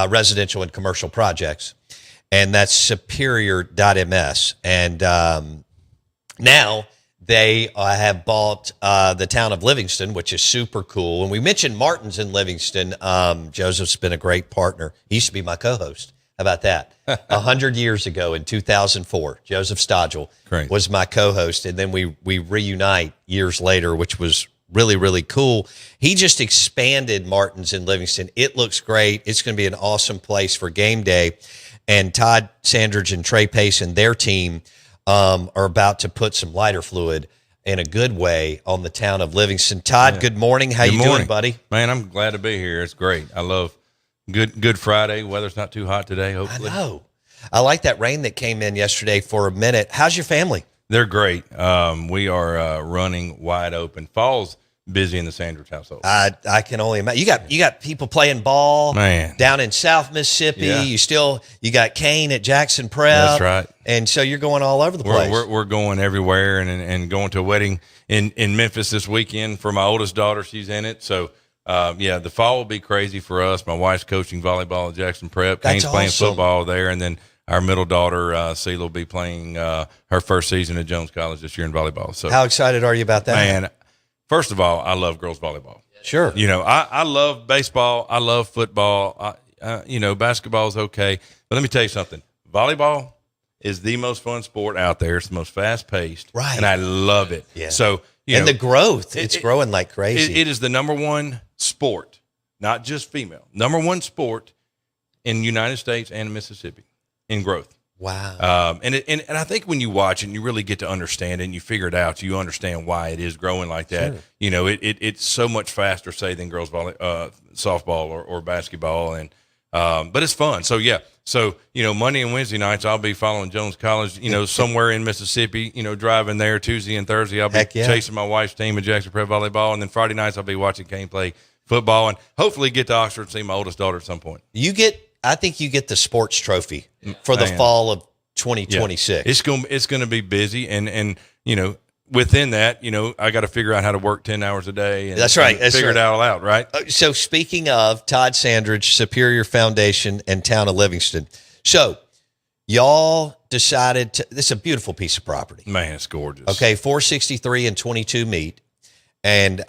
residential and commercial projects, and that's superior.ms. And now they have bought the town of Livingston, which is super cool. And we mentioned Martin's in Livingston. Joseph's been a great partner. He used to be my co-host. How about that? 100 years ago in 2004, Joseph Stodgel was my co-host, and then we reunite years later, which was really, really cool. He just expanded Martin's in Livingston. It looks great. It's going to be an awesome place for game day. And Todd Sandridge and Trey Pace and their team are about to put some lighter fluid in a good way on the town of Livingston. Todd, good morning. How you doing, buddy? Man, I'm glad to be here. It's great. I love Good Friday. Weather's not too hot today, hopefully. I know. I like that rain that came in yesterday for a minute. How's your family? They're great. We are running wide open. Fall's busy in the Sandridge household. I can only imagine. You got people playing ball down in South Mississippi. Yeah. You got Kane at Jackson Prep. That's right. And so you're going all over the place. We're going everywhere and going to a wedding in Memphis this weekend for my oldest daughter. She's in it. So the fall will be crazy for us. My wife's coaching volleyball at Jackson Prep. Kane's playing football there, and then our middle daughter, Celia, will be playing her first season at Jones College this year in volleyball. So, how excited are you about that? Man, first of all, I love girls volleyball. Sure. I love baseball. I love football. Basketball is okay. But let me tell you something. Volleyball is the most fun sport out there. It's the most fast-paced. Right. And I love it. Yeah. So, and the growth, it's growing like crazy. It is the number one sport, not just female, number one sport in the United States and Mississippi in growth. Wow. And I think when you watch it and you really get to understand it and you figure it out, you understand why it is growing like that. Sure. It's so much faster, say, than girls softball or basketball. And but it's fun. So, yeah. So, Monday and Wednesday nights, I'll be following Jones College, somewhere in Mississippi, driving there. Tuesday and Thursday, I'll be chasing my wife's team at Jackson Prep volleyball. And then Friday nights, I'll be watching Kane play football and hopefully get to Oxford and see my oldest daughter at some point. I think you get the sports trophy for the fall of 2026. Yeah. It's going to be busy. And within that, I got to figure out how to work 10 hours a day. And, That's right. And figure it all out, right? So speaking of Todd Sandridge, Superior Foundation, and Town of Livingston. So y'all decided this is a beautiful piece of property. Man, it's gorgeous. Okay, 463 and 22 meet. And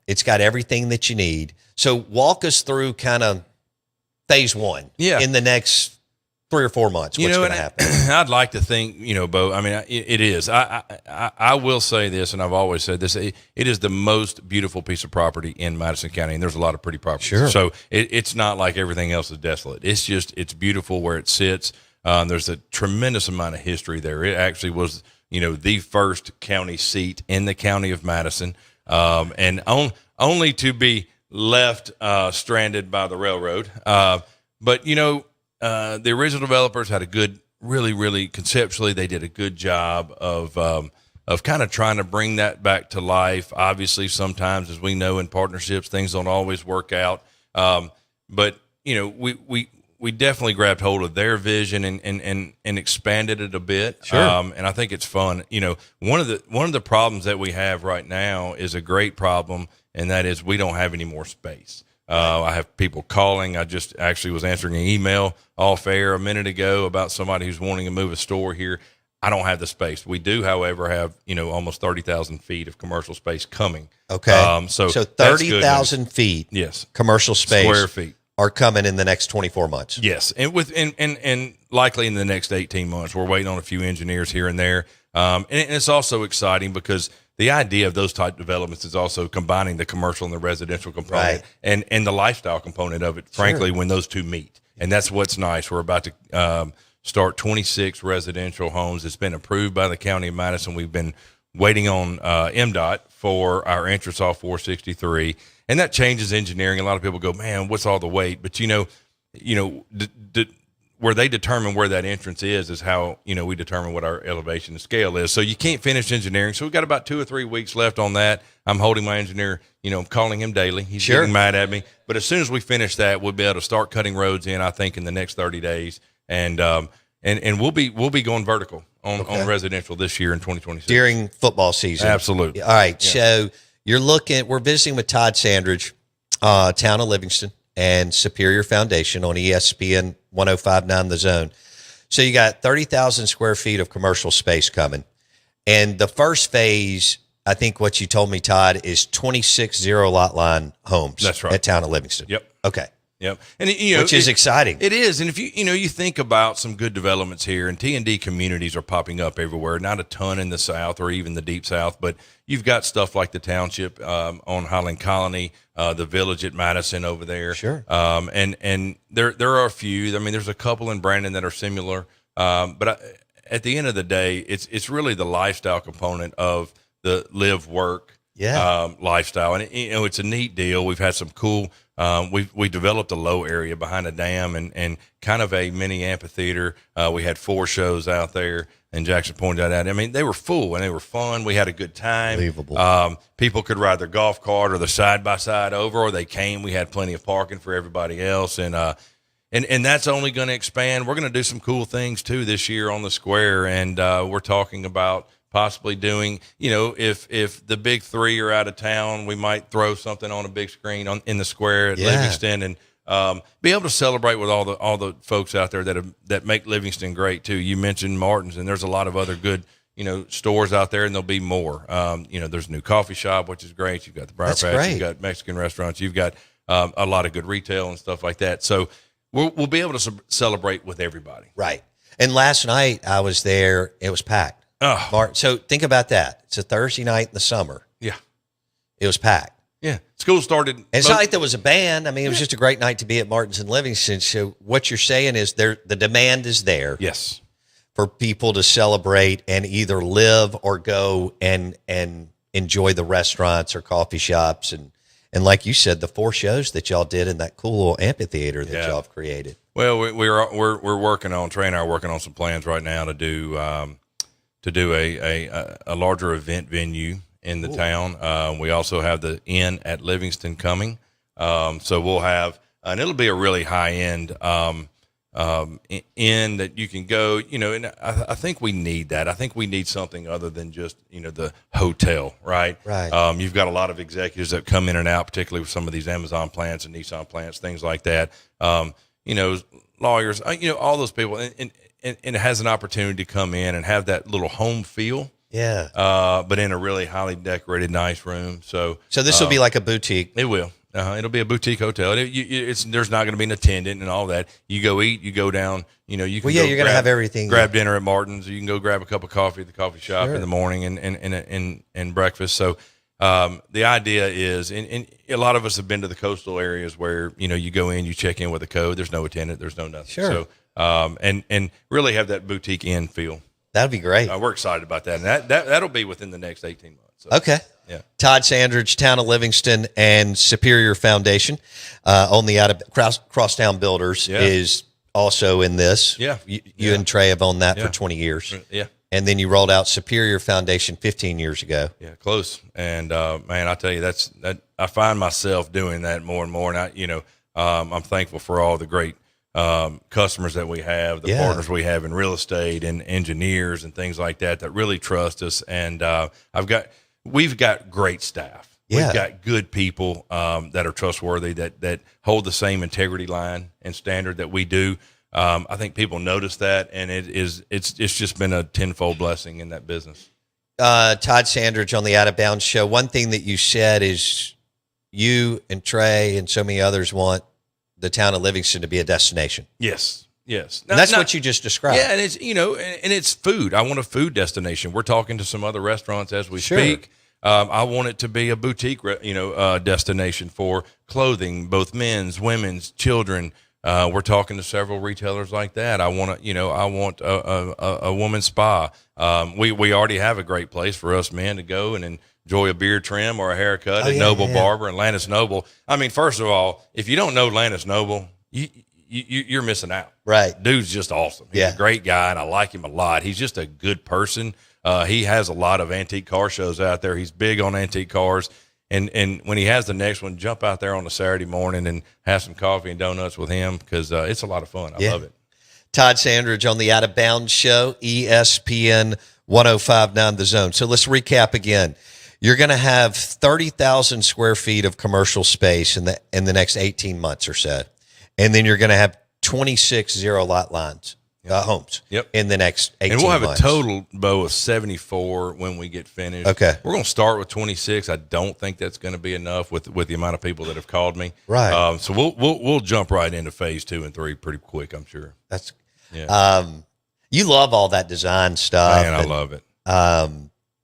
it's got everything that you need. So walk us through kind of phase one in the next 3 or 4 months. What's going to happen? I'd like to think, Bo, I mean, it is. I will say this, and I've always said this, it is the most beautiful piece of property in Madison County, and there's a lot of pretty properties. Sure. So it's not like everything else is desolate. It's beautiful where it sits. There's a tremendous amount of history there. It actually was, the first county seat in the county of Madison, and only to be left stranded by the railroad. But, the original developers had a good, really conceptually, they did a good job of kind of trying to bring that back to life. Obviously, sometimes, as we know in partnerships, things don't always work out. But, we definitely grabbed hold of their vision and expanded it a bit. Sure. And I think it's fun. One of the problems that we have right now is a great problem, and that is we don't have any more space. I have people calling. I just actually was answering an email off air a minute ago about somebody who's wanting to move a store here. I don't have the space. We do, however, have, almost 30,000 feet of commercial space coming. Okay. So 30,000 feet. Yes. Commercial space. Square feet. Are coming in the next 24 months. Yes. And likely in the next 18 months. We're waiting on a few engineers here and there. And it's also exciting because the idea of those type developments is also combining the commercial and the residential component and the lifestyle component of it, frankly, when those two meet. And that's what's nice. We're about to start 26 residential homes. It's been approved by the County of Madison. We've been waiting on MDOT for our entrance off 463. And that changes engineering. A lot of people go, man, what's all the wait? But, where they determine where that entrance is how, we determine what our elevation and scale is. So you can't finish engineering. So we've got about 2 or 3 weeks left on that. I'm holding my engineer, I'm calling him daily. He's getting mad at me. But as soon as we finish that, we'll be able to start cutting roads in, I think, in the next 30 days. And we'll be going vertical on residential this year in 2026. During football season. Absolutely. All right. Yeah. So we're visiting with Todd Sandridge, Town of Livingston, and Superior Foundation on ESPN 105.9 The Zone. So you got 30,000 square feet of commercial space coming. And the first phase, I think what you told me, Todd, is 26 zero lot line homes. That's right. At Town of Livingston. Yep. Okay. Yep. And which is exciting. It is. And if you think about some good developments here, and T&D communities are popping up everywhere, not a ton in the South or even the Deep South, but you've got stuff like the township on Highland Colony, the village at Madison over there. Sure. And there are a few. I mean, there's a couple in Brandon that are similar. At the end of the day, it's really the lifestyle component of the live work lifestyle. And it's a neat deal. We've had some cool. We developed a low area behind a dam and kind of a mini amphitheater. We had 4 shows out there, and Jackson pointed that out. I mean, they were full and they were fun. We had a good time. Unbelievable. People could ride their golf cart or the side by side over, or they came. We had plenty of parking for everybody else, and that's only going to expand. We're going to do some cool things too this year on the square, and we're talking about possibly doing, if the big 3 are out of town, we might throw something on a big screen in the square at Livingston, and be able to celebrate with all the folks out there that make Livingston great too. You mentioned Martin's, and there's a lot of other good stores out there, and there'll be more. There's a new coffee shop, which is great. You've got the Briar Patch, you've got Mexican restaurants, you've got a lot of good retail and stuff like that. So we'll be able to celebrate with everybody. Right. And last night I was there. It was packed. Oh. So think about that. It's a Thursday night in the summer. Yeah. It was packed. Yeah. School started. And it's not like there was a band. I mean, it was just a great night to be at Martin's and Livingston. So what you're saying is the demand is there. Yes. For people to celebrate and either live or go and enjoy the restaurants or coffee shops. And like you said, the 4 shows that y'all did in that cool little amphitheater that y'all have created. Well, we're working on, Trey and I are working on some plans right now to do a larger event venue in the town. We also have the Inn at Livingston coming. So we'll have, and it'll be a really high end inn that you can go, and I think we need that. I think we need something other than just, the hotel, right? Right. You've got a lot of executives that come in and out, particularly with some of these Amazon plants and Nissan plants, things like that. Lawyers, all those people, and it has an opportunity to come in and have that little home feel. Yeah. But in a really highly decorated, nice room. So this will be like a boutique. It will. It'll be a boutique hotel. There's not going to be an attendant and all that. You go eat, you go down, you can you're going to have everything. Grab dinner at Martin's. You can go grab a cup of coffee at the coffee shop in the morning and breakfast. So the idea is, and a lot of us have been to the coastal areas where, you go in, you check in with a code. There's no attendant. There's no nothing. Sure. So, and really have that boutique inn feel. That'd be great. We're excited about that. And that'll be within the next 18 months. So, okay. Yeah. Todd Sandridge, Town of Livingston, and Superior Foundation on the out of Crosstown Builders is also in this. Yeah. You and Trey have owned that for 20 years. Yeah. And then you rolled out Superior Foundation 15 years ago. Yeah, close. And man, I tell you, I find myself doing that more and more. And I'm thankful for all the great customers that we have, the partners we have in real estate and engineers and things like that really trust us. And we've got great staff. Yeah. We've got good people that are trustworthy, that hold the same integrity line and standard that we do. I think people notice that, and it's just been a tenfold blessing in that business. Todd Sandridge on the Out of Bounds show. One thing that you said is you and Trey and so many others want the town of Livingston to be a destination. Yes. And that's what you just described. Yeah, and it's and it's food. I want a food destination. We're talking to some other restaurants as we speak. I want it to be a boutique, destination for clothing, both men's, women's, children. We're talking to several retailers like that. I want a woman's spa. We already have a great place for us men to go and enjoy a beard trim or a haircut at Noble Barber and Lannis Noble. I mean, first of all, if you don't know Lannis Noble, you're missing out. Right. Dude's just awesome. He's a great guy, and I like him a lot. He's just a good person. He has a lot of antique car shows out there. He's big on antique cars. And when he has the next one, jump out there on a Saturday morning and have some coffee and donuts with him, because it's a lot of fun. I love it. Todd Sandridge on the Out of Bounds show, ESPN 105.9 The Zone. So let's recap again. You're going to have 30,000 square feet of commercial space in the next 18 months or so. And then you're going to have 26 zero lot lines, homes in the next 18 months. And we'll have a total, Bo, of 74 when we get finished. Okay. We're going to start with 26. I don't think that's going to be enough with the amount of people that have called me. Right. So we'll jump right into phase 2 and 3 pretty quick, I'm sure. That's you love all that design stuff. Man, I love it.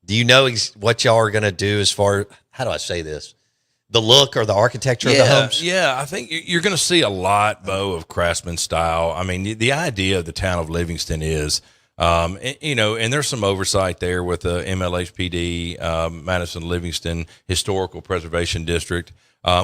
Do you know what y'all are going to do as far, how do I say this? The look or the architecture of the homes? Yeah, I think you're going to see a lot, Bo, of craftsman style. I mean, the idea of the town of Livingston is, and there's some oversight there with the MLHPD, Madison Livingston Historical Preservation District,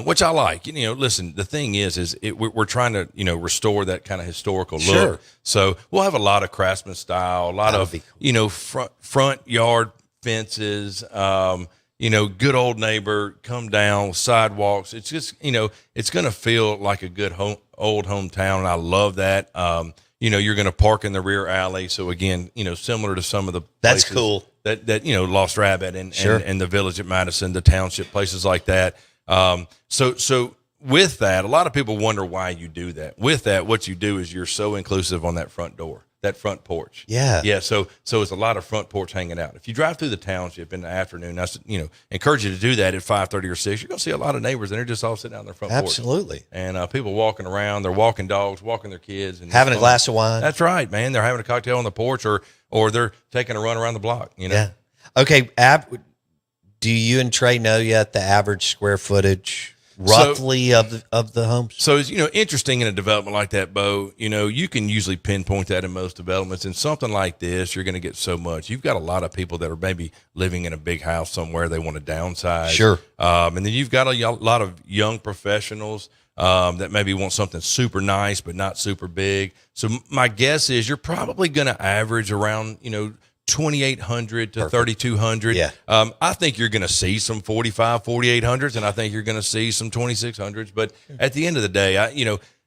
which I like. Listen, the thing is we're trying to, restore that kind of historical look. Sure. So we'll have a lot of craftsman style, a lot That'll of, cool. front yard fences, good old neighbor, come down, sidewalks. It's just, it's going to feel like a good old hometown. And I love that. You're going to park in the rear alley. So again, similar to some of the That's places cool. that Lost Rabbit and the village at Madison, the township, places like that. So with that, a lot of people wonder why you do that. With that, what you do is you're so inclusive on that front door. That front porch. Yeah. Yeah. So it's a lot of front porch hanging out. If you drive through the township in the afternoon, that's, encourage you to do that at 5:30 or 6. You're going to see a lot of neighbors and they're just all sitting out on their front porch. Absolutely. And people walking around, they're walking dogs, walking their kids. And having a glass of wine. That's right, man. They're having a cocktail on the porch or they're taking a run around the block, Yeah. Okay. Do you and Trey know yet the average square footage roughly of the homes? So it's, interesting in a development like that, Bo, you can usually pinpoint that in most developments. In something like this, you're going to get so much. You've got a lot of people that are maybe living in a big house somewhere. They want to downsize. Sure. And then you've got a lot of young professionals that maybe want something super nice, but not super big. So my guess is you're probably going to average around, 2,800 to 3,200. Yeah. I think you're going to see some 4,800s, and I think you're going to see some 2,600s. But at the end of the day,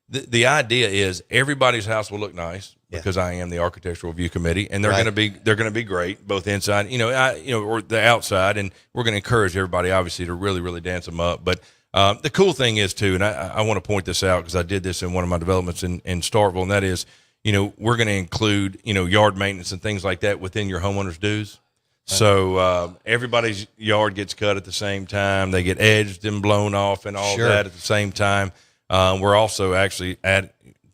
the idea is everybody's house will look nice because I am the architectural review committee, and they're going to be great both inside, or the outside, and we're going to encourage everybody obviously to really, really dance them up. But the cool thing is too, and I want to point this out because I did this in one of my developments in Starkville, and that is, we're going to include, yard maintenance and things like that within your homeowner's dues. So everybody's yard gets cut at the same time. They get edged and blown off and all that at the same time. We're also actually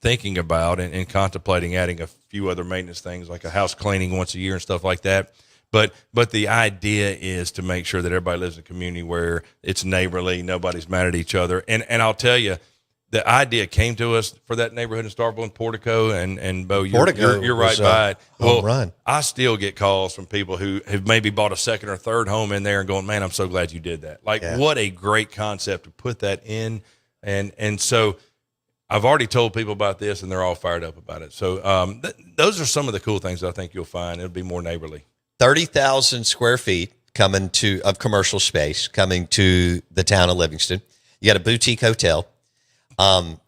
thinking about and contemplating adding a few other maintenance things like a house cleaning once a year and stuff like that. But the idea is to make sure that everybody lives in a community where it's neighborly, nobody's mad at each other. And I'll tell you, the idea came to us for that neighborhood in Starkville and Portico, and Bo, you're right by it. Well, I still get calls from people who have maybe bought a second or third home in there and going, man, I'm so glad you did that. What a great concept to put that in. And so I've already told people about this and they're all fired up about it. So those are some of the cool things that I think you'll find. It'll be more neighborly. 30,000 square feet of commercial space coming to the town of Livingston. You got a boutique hotel.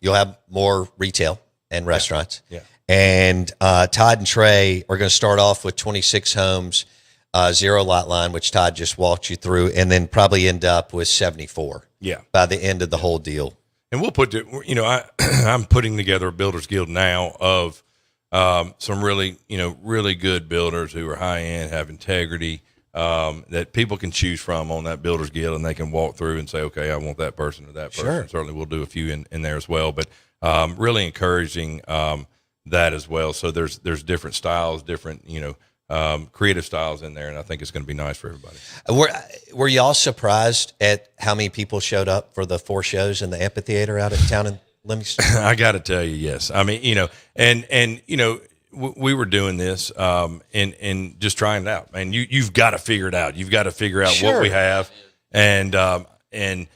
You'll have more retail and restaurants. Yeah. And Todd and Trey are going to start off with 26 homes, zero lot line, which Todd just walked you through, and then probably end up with 74. Yeah. By the end of the whole deal. And we'll I'm putting together a builders guild now of some really, really good builders who are high end, have integrity, that people can choose from on that builders guild, and they can walk through and say, okay, I want that person or that person. Sure. Certainly we'll do a few in there as well, but really encouraging that as well. So there's different styles, different, creative styles in there, and I think it's going to be nice for everybody. Were y'all surprised at how many people showed up for the 4 shows in the amphitheater out at town in Livingston? I got to tell you, yes. I mean, we were doing this and just trying it out. Man, you've got to figure it out. You've got to figure out what we have, and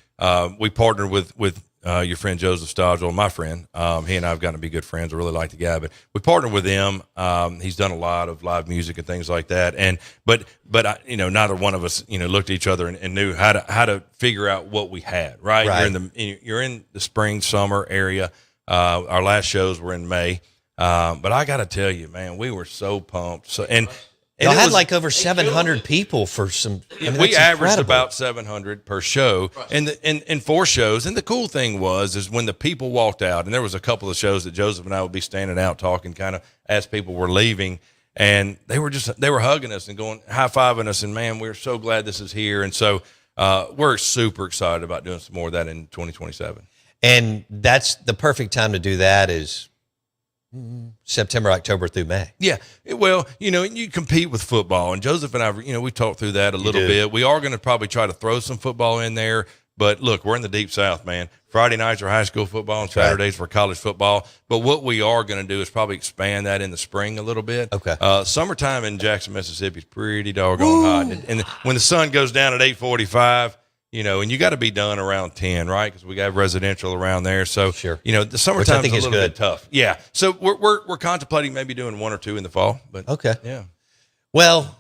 we partnered with your friend Joseph Stodgel, my friend. He and I have gotten to be good friends. I really like the guy, but we partnered with him. He's done a lot of live music and things like that. But neither one of us, looked at each other and knew how to figure out what we had. Right. You're in the spring, summer area. Our last shows were in May. But I got to tell you, man, we were so pumped. So, and Y'all it had was- like over 700 people for some. I mean, we that's averaged incredible. about 700 per show, and in 4 shows. And the cool thing is when the people walked out, and there was a couple of shows that Joseph and I would be standing out talking, kind of as people were leaving, and they were hugging us and going high fiving us, and man, we're so glad this is here, and so we're super excited about doing some more of that in 2027. And that's the perfect time to do that is September, October through May. Yeah, well, you compete with football, and Joseph and I, we talked through that a little do. bit. We are going to probably try to throw some football in there, but look, we're in the deep South, man. Friday nights are high school football, and Saturdays for college football. But what we are going to do is probably expand that in the spring a little bit. Okay. Summertime in Jackson, Mississippi is pretty doggone hot, and when the sun goes down at 8:45. And you got to be done around 10, right? Because we got residential around there. So, Sure. The summertime is a little good. bit tough. Yeah. So we're contemplating maybe doing 1 or 2 in the fall. But Okay. yeah. Well,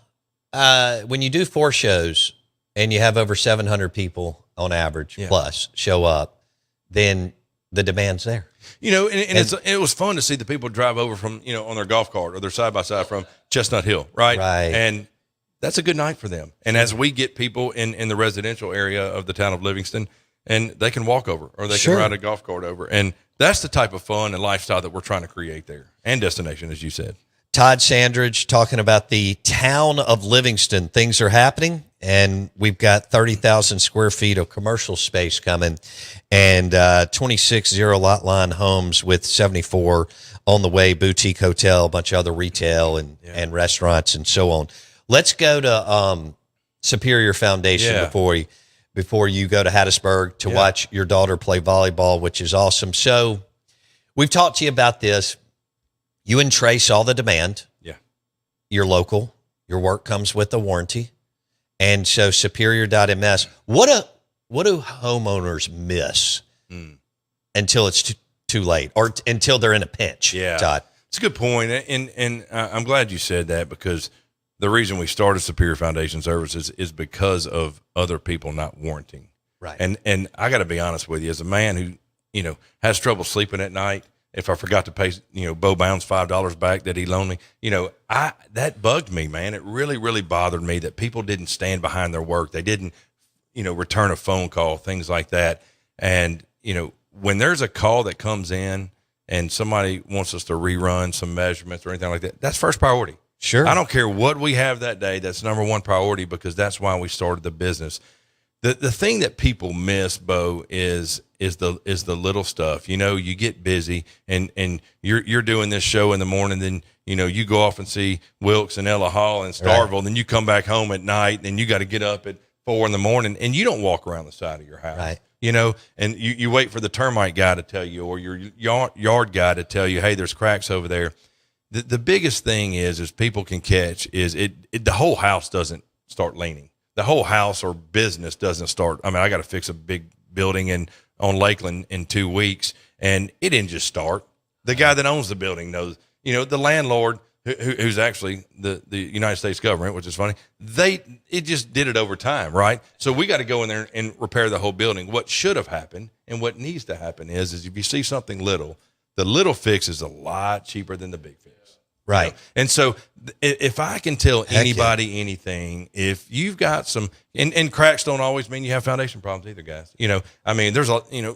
when you do 4 shows and you have over 700 people on average plus show up, then the demand's there. It was fun to see the people drive over from, on their golf cart or their side-by-side from Chestnut Hill, right? Right. And that's a good night for them. And as we get people in the residential area of the town of Livingston, and they can walk over or they Sure. can ride a golf cart over. And that's the type of fun and lifestyle that we're trying to create there, and destination, as you said. Todd Sandridge talking about the town of Livingston. Things are happening, and we've got 30,000 square feet of commercial space coming, and 26 zero-lot line homes with 74 on the way, boutique hotel, a bunch of other retail and restaurants and so on. Let's go to Superior Foundation before you go to Hattiesburg to watch your daughter play volleyball, which is awesome. So we've talked to you about this. You and Trey saw the demand. Yeah. You're local. Your work comes with a warranty. And so superior.ms, what do homeowners miss until it's too late or until they're in a pinch? Yeah. Todd. It's a good point. And I'm glad you said that, because the reason we started Superior Foundation Services is because of other people not warranting. Right. And I got to be honest with you, as a man who, has trouble sleeping at night, if I forgot to pay, Bo Bounds $5 back that he loaned me, that bugged me, man. It really, really bothered me that people didn't stand behind their work. They didn't, return a phone call, things like that. And, when there's a call that comes in and somebody wants us to rerun some measurements or anything like that, that's first priority. Sure. I don't care what we have that day. That's number one priority, because that's why we started the business. The thing that people miss, Bo, is the little stuff. You get busy and you're doing this show in the morning, then you go off and see Wilkes and Ella Hall and Starville, Right. then you come back home at night, and you got to get up at 4 a.m, and you don't walk around the side of your house. Right. And you wait for the termite guy to tell you, or your yard guy to tell you, hey, there's cracks over there. The biggest thing is people can catch is the whole house doesn't start leaning. The whole house or business doesn't start. I mean, I got to fix a big building on Lakeland in 2 weeks, and it didn't just start. The guy that owns the building knows, the landlord who's actually the United States government, which is funny. It just did it over time, right? So we got to go in there and repair the whole building. What should have happened and what needs to happen is if you see something little, the little fix is a lot cheaper than the big fix. Right. And so if I can tell anybody anything, if you've got some, and cracks don't always mean you have foundation problems either, guys. There's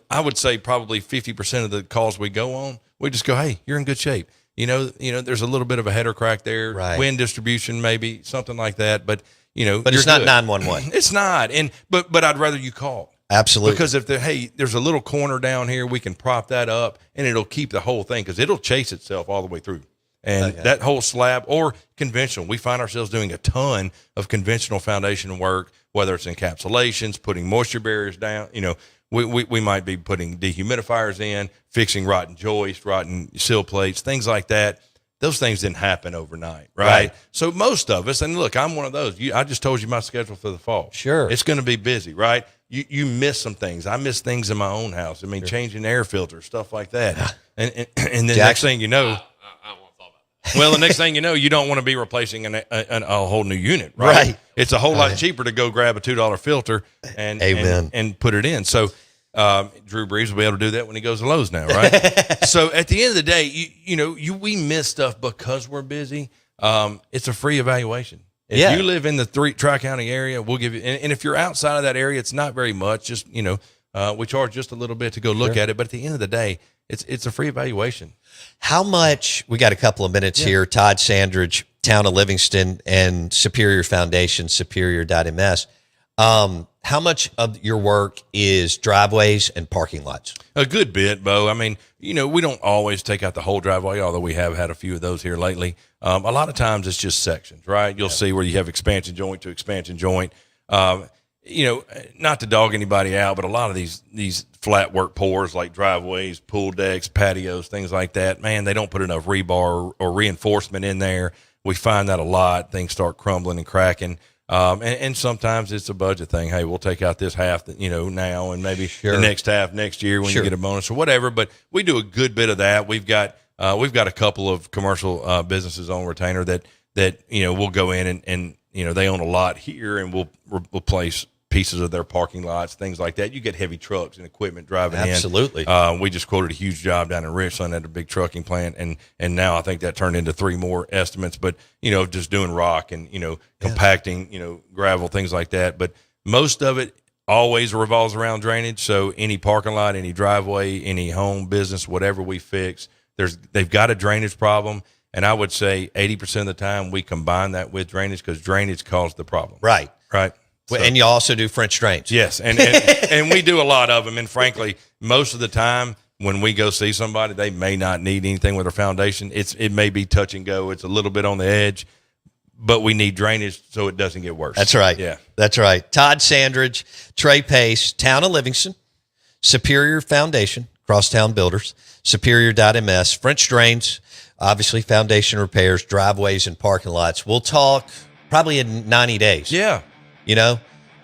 I would say probably 50% of the calls we go on, we just go, hey, you're in good shape. There's a little bit of a header crack there, right. Wind distribution, maybe something like that. But, but it's not good. 911. It's not. But I'd rather you call. Absolutely. Because if there's a little corner down here, we can prop that up and it'll keep the whole thing, because it'll chase itself all the way through. And that whole slab or conventional, we find ourselves doing a ton of conventional foundation work, whether it's encapsulations, putting moisture barriers down. We might be putting dehumidifiers in, fixing rotten joists, rotten sill plates, things like that. Those things didn't happen overnight, right? So most of us, and look, I'm one of those. I just told you my schedule for the fall. Sure. It's going to be busy, right? You miss some things. I miss things in my own house. I mean, changing air filters, stuff like that. And then next thing you know, well, the next thing you know, you don't want to be replacing a whole new unit, right? Right. It's a whole lot cheaper to go grab a $2 filter and put it in. So Drew Brees will be able to do that when he goes to Lowe's now, right? So at the end of the day, we miss stuff because we're busy. it's a free evaluation. If Yeah. you live in the Tri-County area, we'll give you, and if you're outside of that area, it's not very much. Just, we charge just a little bit to go look at it. But at the end of the day, it's a free evaluation. How much, we got a couple of minutes here, Todd Sandridge, Town of Livingston, and Superior Foundation, superior.ms. How much of your work is driveways and parking lots? A good bit, Bo. I mean, we don't always take out the whole driveway, although we have had a few of those here lately. A lot of times it's just sections, right? You'll see where you have expansion joint to expansion joint. Not to dog anybody out, but a lot of these flat work pours like driveways, pool decks, patios, things like that, man, they don't put enough rebar or reinforcement in there. We find that a lot. Things start crumbling and cracking. And sometimes it's a budget thing. Hey, we'll take out this half, now, and maybe the next half next year when you get a bonus or whatever. But we do a good bit of that. We've got a couple of commercial businesses on retainer that we'll go in and they own a lot here, and we'll replace pieces of their parking lots, things like that. You get heavy trucks and equipment driving in. Absolutely. We just quoted a huge job down in Richland at a big trucking plant, and now I think that turned into 3 more estimates. But just doing rock and compacting, gravel, things like that. But most of it always revolves around drainage. So any parking lot, any driveway, any home business, whatever we fix, they've got a drainage problem. And I would say 80% of the time we combine that with drainage because drainage caused the problem. Right. So, and you also do French drains. yes, and we do a lot of them. And frankly, most of the time when we go see somebody, they may not need anything with their foundation. It may be touch and go. It's a little bit on the edge, but we need drainage so it doesn't get worse. That's right. Yeah, that's right. Todd Sandridge, Trey Pace, Town of Livingston, Superior Foundation, Crosstown Builders, superior.ms, French drains, obviously foundation repairs, driveways, and parking lots. We'll talk probably in 90 days. yeah.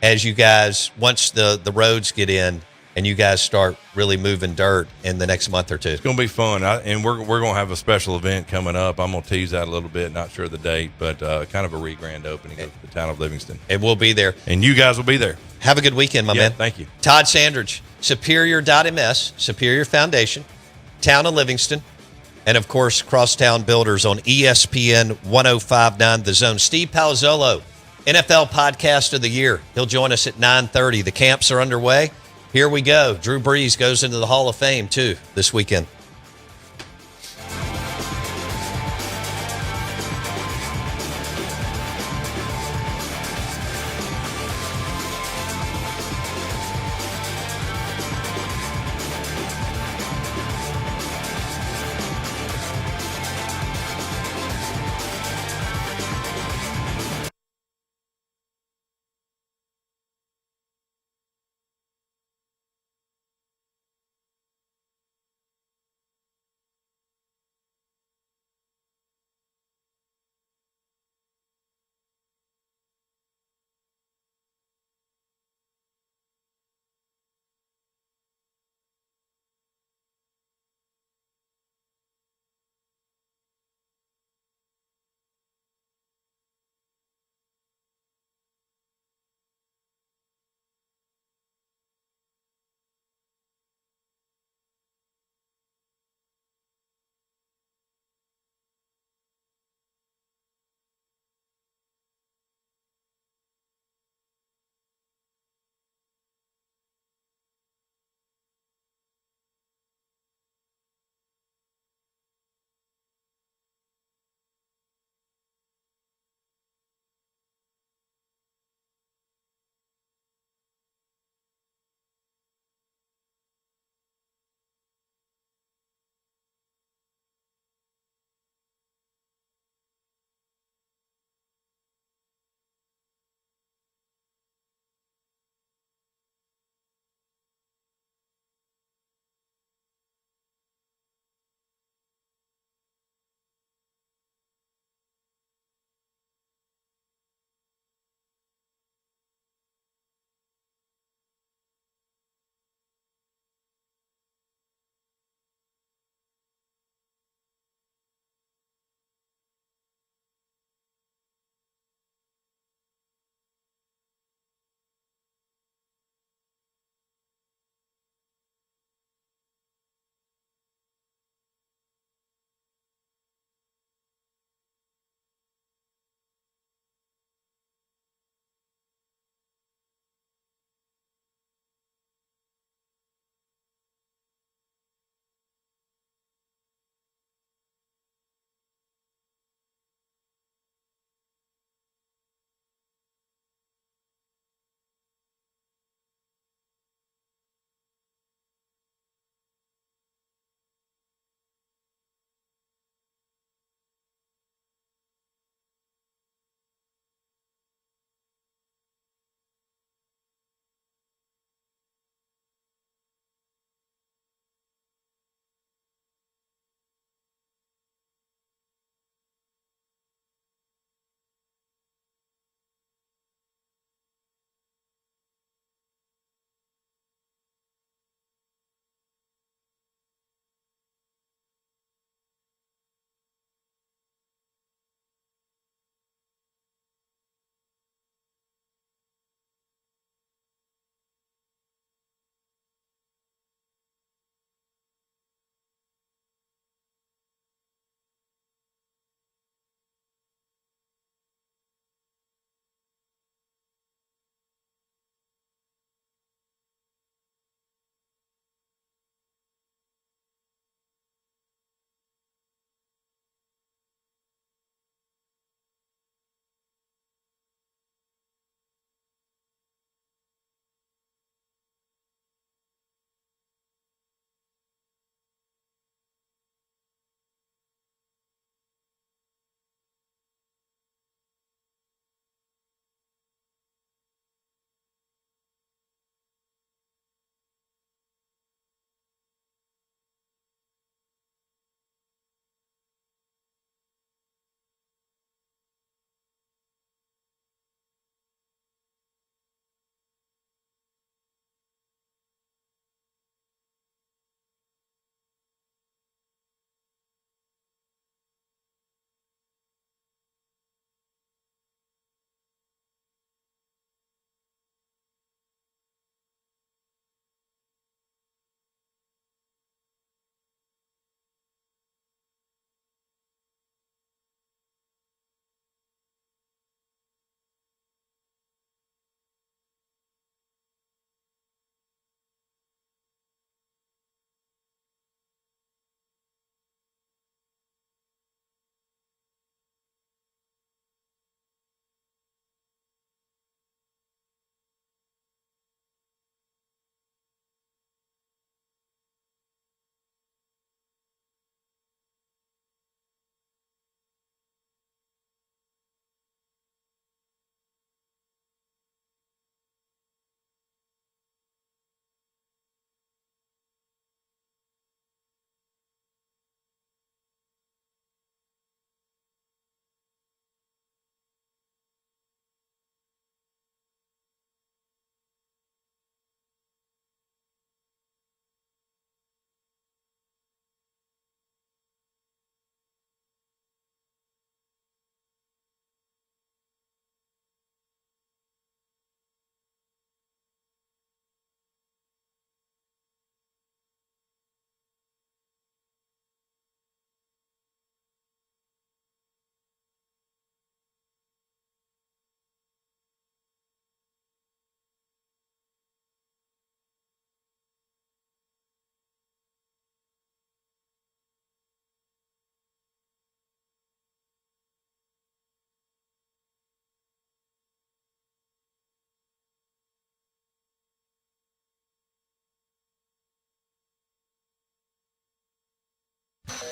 As you guys, once the roads get in and you guys start really moving dirt in the next month or two. It's going to be fun. And we're going to have a special event coming up. I'm going to tease that a little bit, not sure of the date, but kind of a re-grand opening of the Town of Livingston. And we'll be there. And you guys will be there. Have a good weekend, my man. Thank you. Todd Sandridge, superior.ms, Superior Foundation, Town of Livingston, and, of course, Crosstown Builders on ESPN 105.9 The Zone. Steve Palazzolo, NFL Podcast of the Year. He'll join us at 9:30. The camps are underway. Here we go. Drew Brees goes into the Hall of Fame, too, this weekend.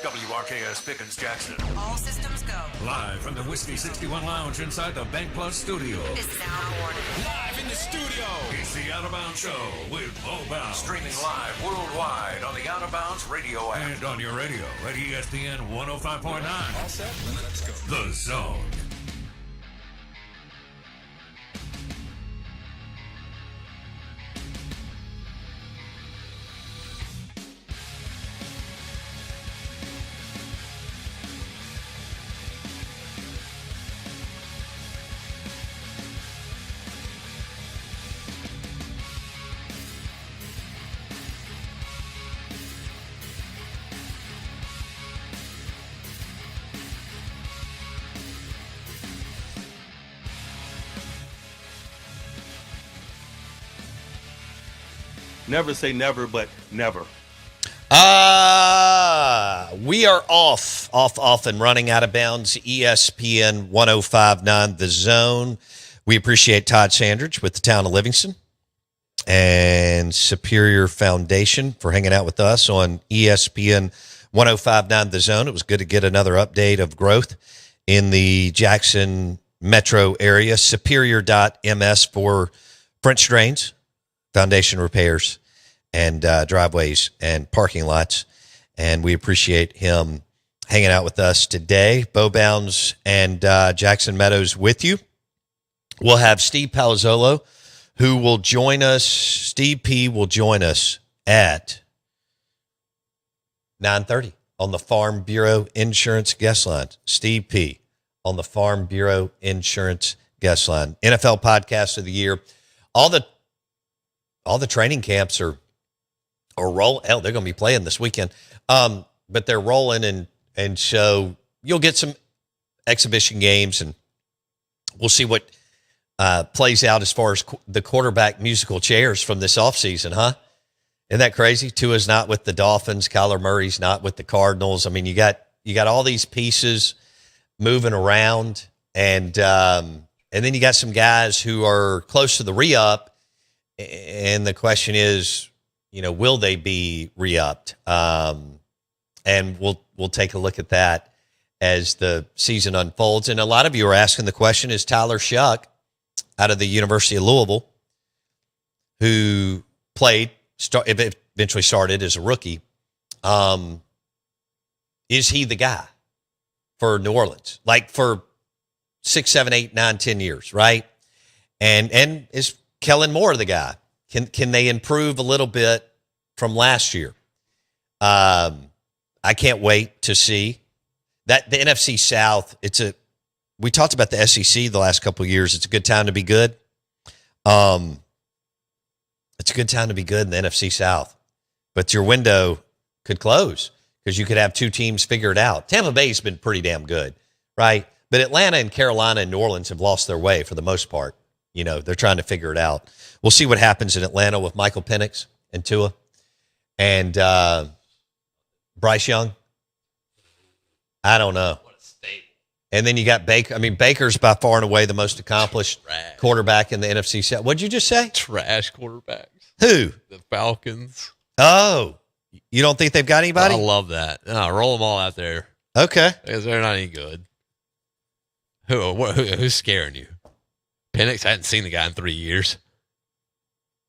WRKS Pickens Jackson. All systems go. Live from the Whiskey 61 Lounge inside the Bank Plus studio. This is Al Gordon. Live in the studio. It's the Out of Bounds Show with Bo Bounds. Streaming live worldwide on the Out of Bounds radio app. And on your radio at ESPN 105.9. All set? Let's go. The Zone. Never say never, but never. We are off and running out of bounds. ESPN 105.9 The Zone. We appreciate Todd Sandridge with the town of Livingston and Superior Foundation for hanging out with us on ESPN 105.9 The Zone. It was good to get another update of growth in the Jackson metro area. Superior.ms for French drains, foundation repairs, and driveways and parking lots. And we appreciate him hanging out with us today. Bo Bounds and Jackson Meadows with you. We'll have Steve Palazzolo, who will join us. Steve P. will join us at 9:30 on the Farm Bureau Insurance Guest Line. Steve P. on the Farm Bureau Insurance Guest Line. NFL Podcast of the Year. All the training camps are roll. Hell, they're going to be playing this weekend. But they're rolling, and so you'll get some exhibition games, and we'll see what plays out as far as the quarterback musical chairs from this offseason, huh? Isn't that crazy? Tua's not with the Dolphins. Kyler Murray's not with the Cardinals. I mean, you got all these pieces moving around, and then you got some guys who are close to the re-up, and the question is, will they be re-upped? And we'll take a look at that as the season unfolds. And a lot of you are asking the question, is Tyler Shuck out of the University of Louisville, who eventually started as a rookie, is he the guy for New Orleans? Like for 6, 7, 8, 9, 10 years, right? And is Kellen Moore the guy? Can they improve a little bit from last year? I can't wait to see that. The NFC South, we talked about the SEC the last couple of years. It's a good time to be good. It's a good time to be good in the NFC South, but your window could close because you could have two teams figure it out. Tampa Bay's been pretty damn good, right? But Atlanta and Carolina and New Orleans have lost their way for the most part. They're trying to figure it out. We'll see what happens in Atlanta with Michael Penix and Tua and Bryce Young. I don't know. What a stable. And then you got Baker. I mean, Baker's by far and away the most accomplished quarterback in the NFC South. What'd you just say? Trash quarterbacks. Who? The Falcons. Oh, you don't think they've got anybody? I love that. No, roll them all out there. Okay. Because they're not any good. Who's scaring you? Penix? I hadn't seen the guy in 3 years.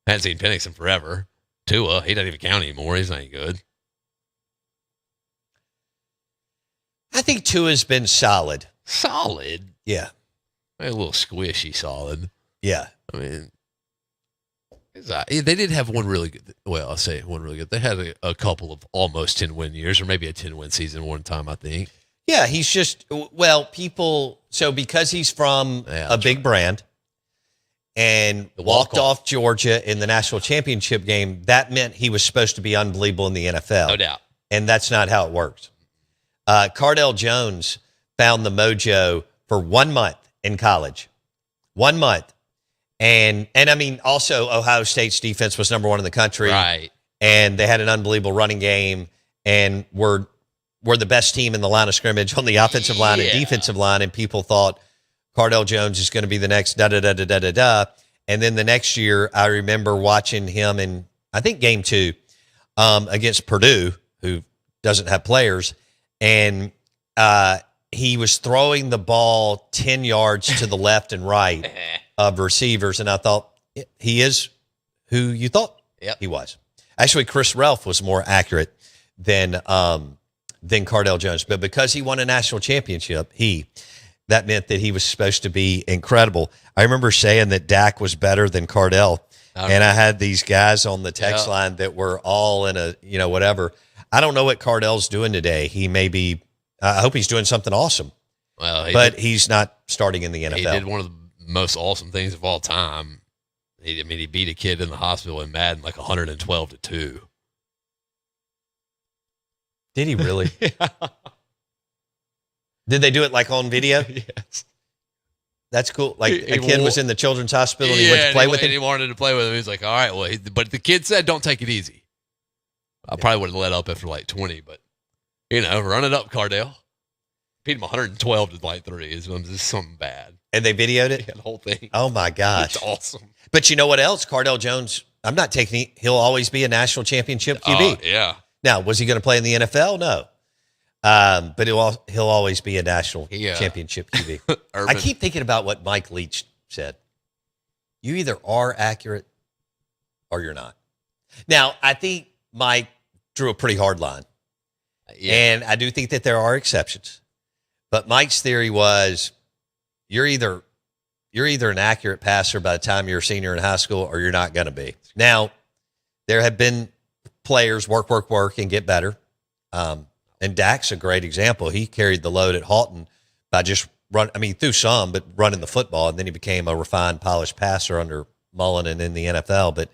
I hadn't seen Penix in forever. Tua, he doesn't even count anymore. He's not any good. I think Tua's been solid. Solid? Yeah. A little squishy solid. Yeah. I mean, they did have one really good. Well, I'll say one really good. They had a couple of almost 10-win years, or maybe a 10-win season one time, I think. Yeah, he's just, so because he's from a big brand and walked off Georgia in the national championship game, that meant he was supposed to be unbelievable in the NFL. No doubt. And that's not how it works. Cardell Jones found the mojo for 1 month in college. 1 month. And I mean, also Ohio State's defense was number one in the country. Right. And they had an unbelievable running game and were the best team in the line of scrimmage on the offensive line and defensive line. And people thought Cardell Jones is going to be the next da-da-da-da-da-da-da. And then the next year, I remember watching him in, I think, game 2 against Purdue, who doesn't have players. and he was throwing the ball 10 yards to the left and right of receivers, and I thought, he is who you thought he was. Actually, Chris Relf was more accurate than Cardell Jones, but because he won a national championship, that meant that he was supposed to be incredible. I remember saying that Dak was better than Cardell, and I had these guys on the text line that were all in a, whatever. I don't know what Cardell's doing today. He may be, I hope he's doing something awesome. Well, he's not starting in the NFL. He did one of the most awesome things of all time. He beat a kid in the hospital in Madden like 112-2. Did he really? Did they do it like on video? Yes. That's cool. Like a kid was in the children's hospital and he went to play with him? He wanted to play with him. He was like, all right, well, but the kid said, don't take it easy. I probably would have let up after like 20, but, run it up, Cardell. Beat him 112-3 is something bad. And they videoed it? Yeah, the whole thing. Oh, my gosh. It's awesome. But you know what else? Cardell Jones, I'm not taking he'll always be a national championship QB. Yeah. Now, was he going to play in the NFL? No. But he'll always be a national championship QB. I keep thinking about what Mike Leach said. You either are accurate or you're not. Now, I think Mike drew a pretty hard line. And I do think that there are exceptions. But Mike's theory was you're either an accurate passer by the time you're a senior in high school or you're not going to be. Now, there have been players work, and get better. And Dak's a great example. He carried the load at Halton by just threw some, but running the football. And then he became a refined, polished passer under Mullen and in the NFL.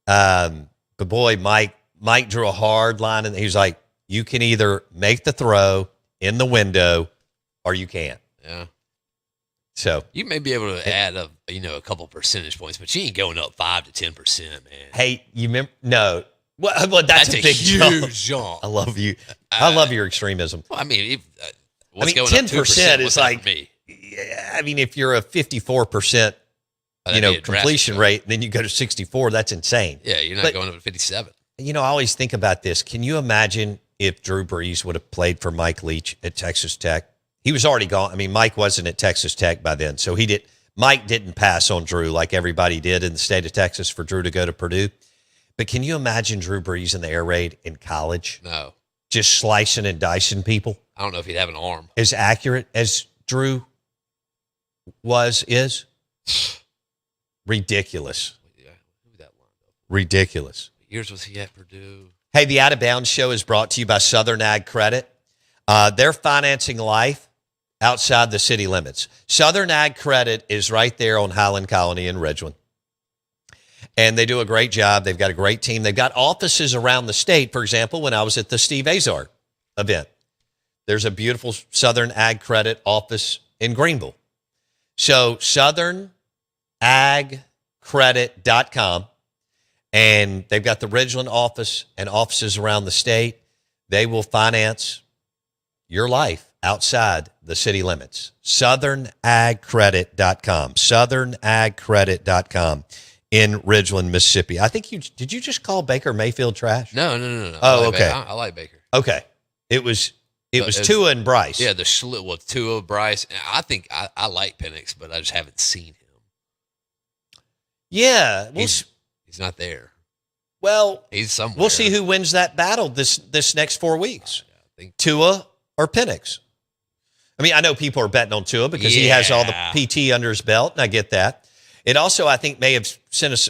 But boy, Mike drew a hard line, and he was like, you can either make the throw in the window or you can't. Yeah. So you may be able to add a couple percentage points, but you ain't going up 5 to 10%, man. Hey, you remember? No. Well, that's a big huge jump. I love you. I love your extremism. Well, going 10% is like me. If you're a 54%, completion rate, and then you go to 64, that's insane. Yeah, you're not going up to 57. I always think about this. Can you imagine if Drew Brees would have played for Mike Leach at Texas Tech? He was already gone. Mike wasn't at Texas Tech by then, so Mike didn't pass on Drew like everybody did in the state of Texas for Drew to go to Purdue. But can you imagine Drew Brees in the air raid in college? No. Just slicing and dicing people? I don't know if he'd have an arm. As accurate as Drew is? Ridiculous. Yeah, who that lined up? Ridiculous. What years was he at Purdue? Hey, the Out of Bounds Show is brought to you by Southern Ag Credit. They're financing life outside the city limits. Southern Ag Credit is right there on Highland Colony in Ridgeland. And they do a great job. They've got a great team. They've got offices around the state. For example, when I was at the Steve Azar event, there's a beautiful Southern Ag Credit office in Greenville. So southernagcredit.com, and they've got the Ridgeland office and offices around the state. They will finance your life outside the city limits. southernagcredit.com. southernagcredit.com. In Ridgeland, Mississippi. I think did you just call Baker Mayfield trash? No. Oh, okay. I like Baker. Okay. It was Tua and Bryce. Yeah, Tua, Bryce. I think I like Penix, but I just haven't seen him. Yeah. He's not there. Well, he's somewhere. We'll see who wins that battle this next 4 weeks. I think Tua or Penix. I know people are betting on Tua because he has all the PT under his belt, and I get that. It also, I think, may have sent us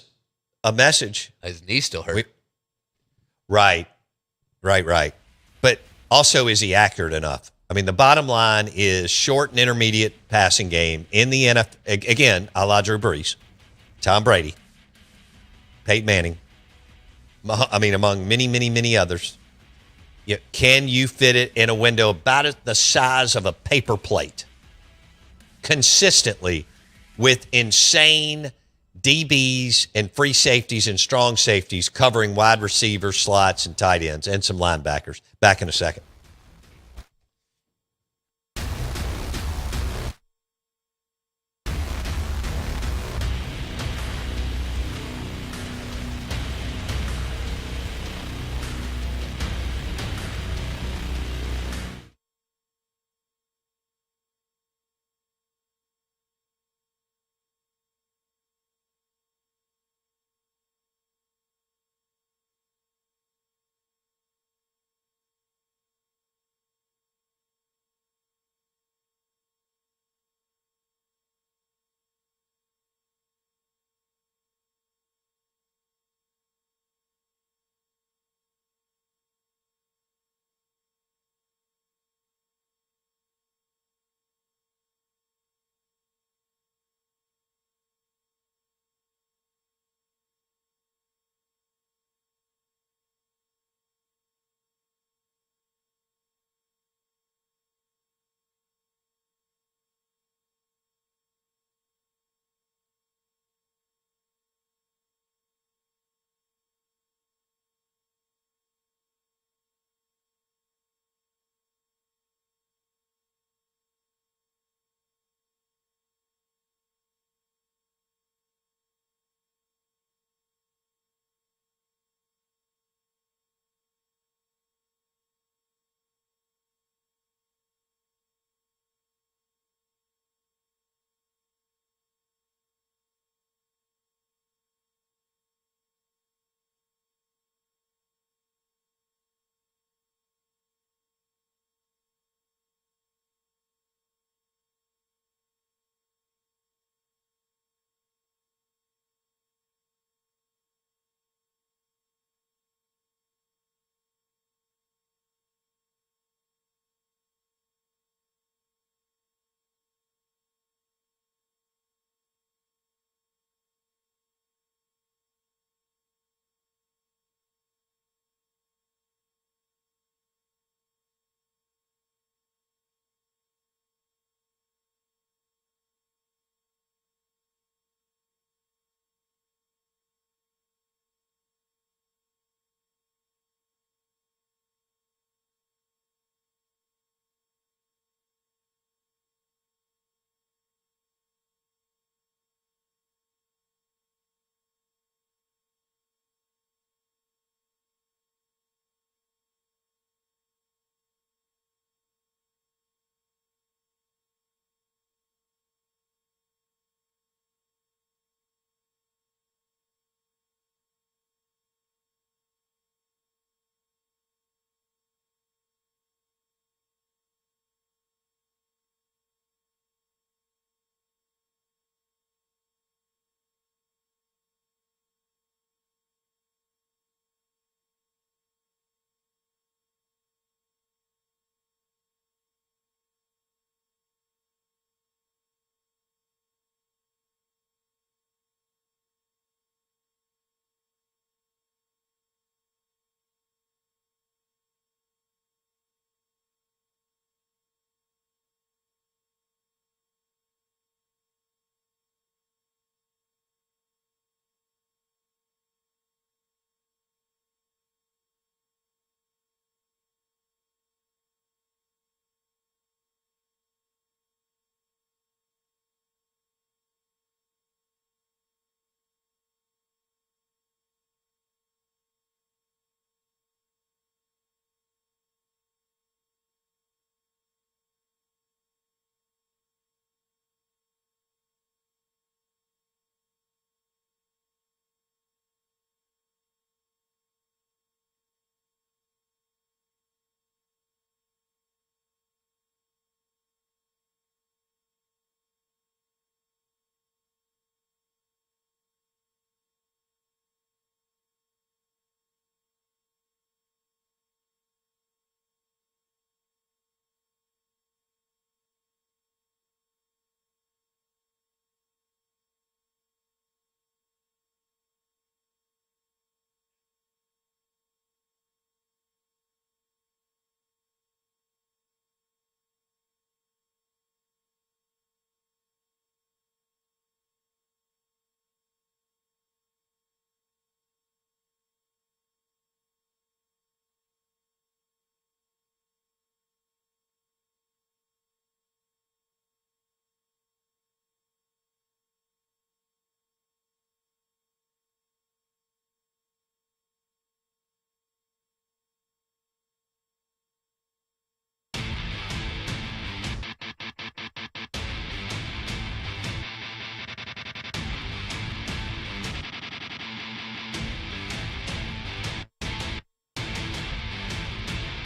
a message. His knee's still hurt. Right. But also, is he accurate enough? The bottom line is short and intermediate passing game in the NFL. Again, a la Drew Brees, Tom Brady, Peyton Manning. Among many, many, many others. Can you fit it in a window about the size of a paper plate consistently with insane DBs and free safeties and strong safeties covering wide receivers, slots, and tight ends, and some linebackers? Back in a second.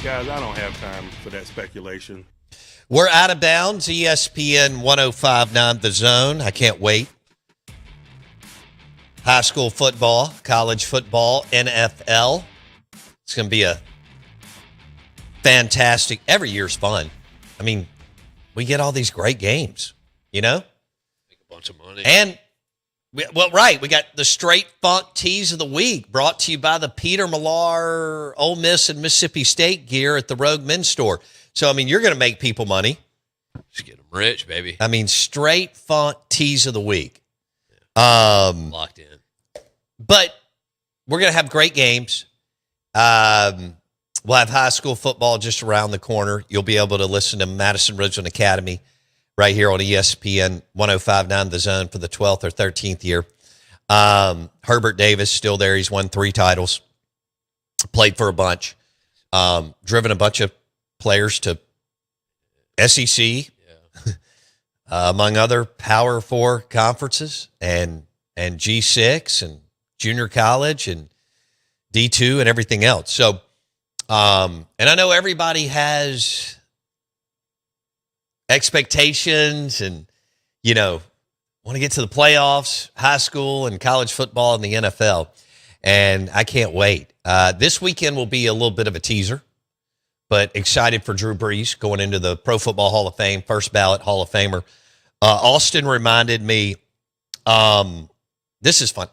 Guys, I don't have time for that speculation. We're out of bounds. ESPN 105.9 The Zone. I can't wait. High school football, college football, NFL. It's going to be a fantastic. Every year's fun. I mean, we get all these great games, you know? Make a bunch of money. And, we got the Straight Funk Tees of the Week brought to you by the Peter Millar Ole Miss and Mississippi State gear at the Rogue Men's Store. So, I mean, you're going to make people money. Just get them rich, baby. I mean, Straight Funk Tees of the Week. Locked in. But we're going to have great games. We'll have high school football just around the corner. You'll be able to listen to Madison Ridgeland Academy right here on ESPN 105.9 The Zone for the 12th or 13th year. Herbert Davis still there. He's won 3 titles. Played for a bunch. Driven a bunch of players to SEC, among other Power 4 conferences, and G6 and junior college and D2 and everything else. So, and I know everybody has expectations and, want to get to the playoffs, high school and college football and the NFL. And I can't wait. This weekend will be a little bit of a teaser, but excited for Drew Brees going into the Pro Football Hall of Fame, first ballot Hall of Famer. Austin reminded me, this is fun.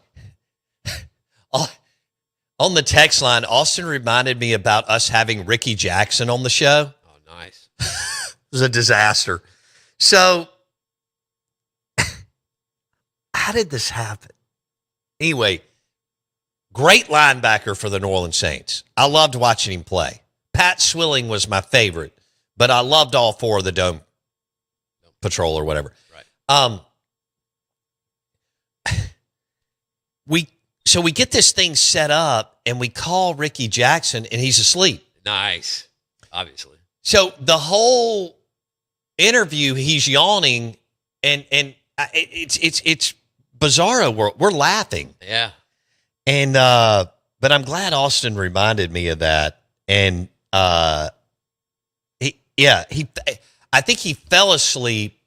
On the text line, Austin reminded me about us having Ricky Jackson on the show. Oh, nice. It was a disaster. So, how did this happen? Anyway, great linebacker for the New Orleans Saints. I loved watching him play. Pat Swilling was my favorite, but I loved all 4 of the Dome Patrol or whatever. Right. We get this thing set up and we call Ricky Jackson and he's asleep. Nice. Obviously. So the whole interview, he's yawning and it's bizarro world. We're laughing. Yeah. And but I'm glad Austin reminded me of that. And I think he fell asleep.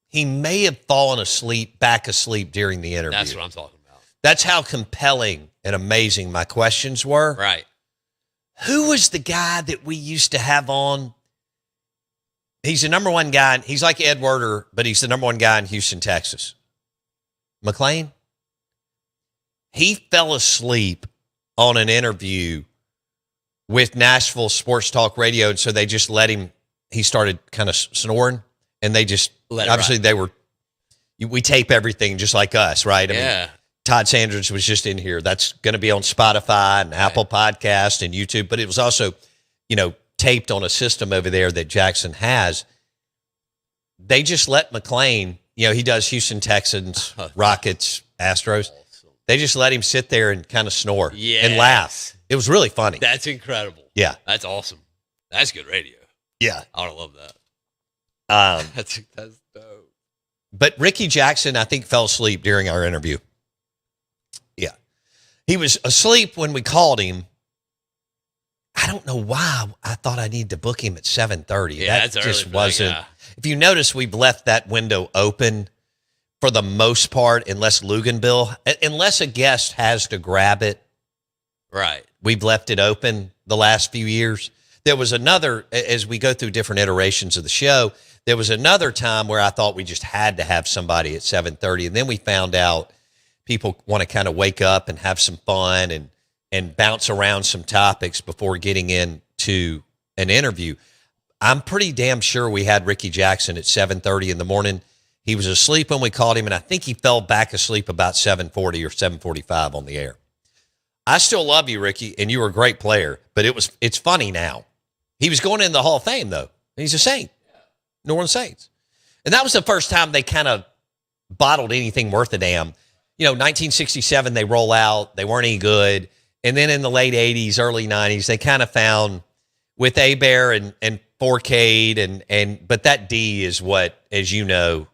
He may have fallen back asleep during the interview. That's what I'm talking about. That's how compelling and amazing my questions were. Right. Who was the guy that we used to have on? He's the number 1 guy. He's like Ed Werder, but he's the number 1 guy in Houston, Texas. McLean? He fell asleep on an interview with Nashville Sports Talk Radio, and so they just let him. He started kind of snoring, and they just we tape everything just like us, right? I mean, Todd Sanders was just in here. That's going to be on Spotify and Apple Podcast and YouTube, but it was also, taped on a system over there that Jackson has. They just let McLean, he does Houston Texans, Rockets, Astros. They just let him sit there and kind of snore and laugh. It was really funny. That's incredible. Yeah. That's awesome. That's good radio. Yeah. I would love that. That's dope. But Ricky Jackson, I think, fell asleep during our interview. Yeah. He was asleep when we called him. I don't know why I thought I needed to book him at 7:30. Yeah, that that's just early, wasn't. If you notice, we've left that window open for the most part, unless a guest has to grab it. Right. We've left it open the last few years. There was another, as we go through different iterations of the show, there was another time where I thought we just had to have somebody at 7:30. And then we found out people want to kind of wake up and have some fun and bounce around some topics before getting into an interview. I'm pretty damn sure we had Ricky Jackson at 7:30 in the morning. He was asleep when we called him, and I think he fell back asleep about 7:40 or 7:45 on the air. I still love you, Ricky, and you were a great player, but it's funny now. He was going in the Hall of Fame, though. He's a Saint, New Orleans Saints. And that was the first time they kind of bottled anything worth a damn. 1967, they roll out. They weren't any good. And then in the late 80s, early 90s, they kind of found with Abear and Fourcade, but that D is what, as you know,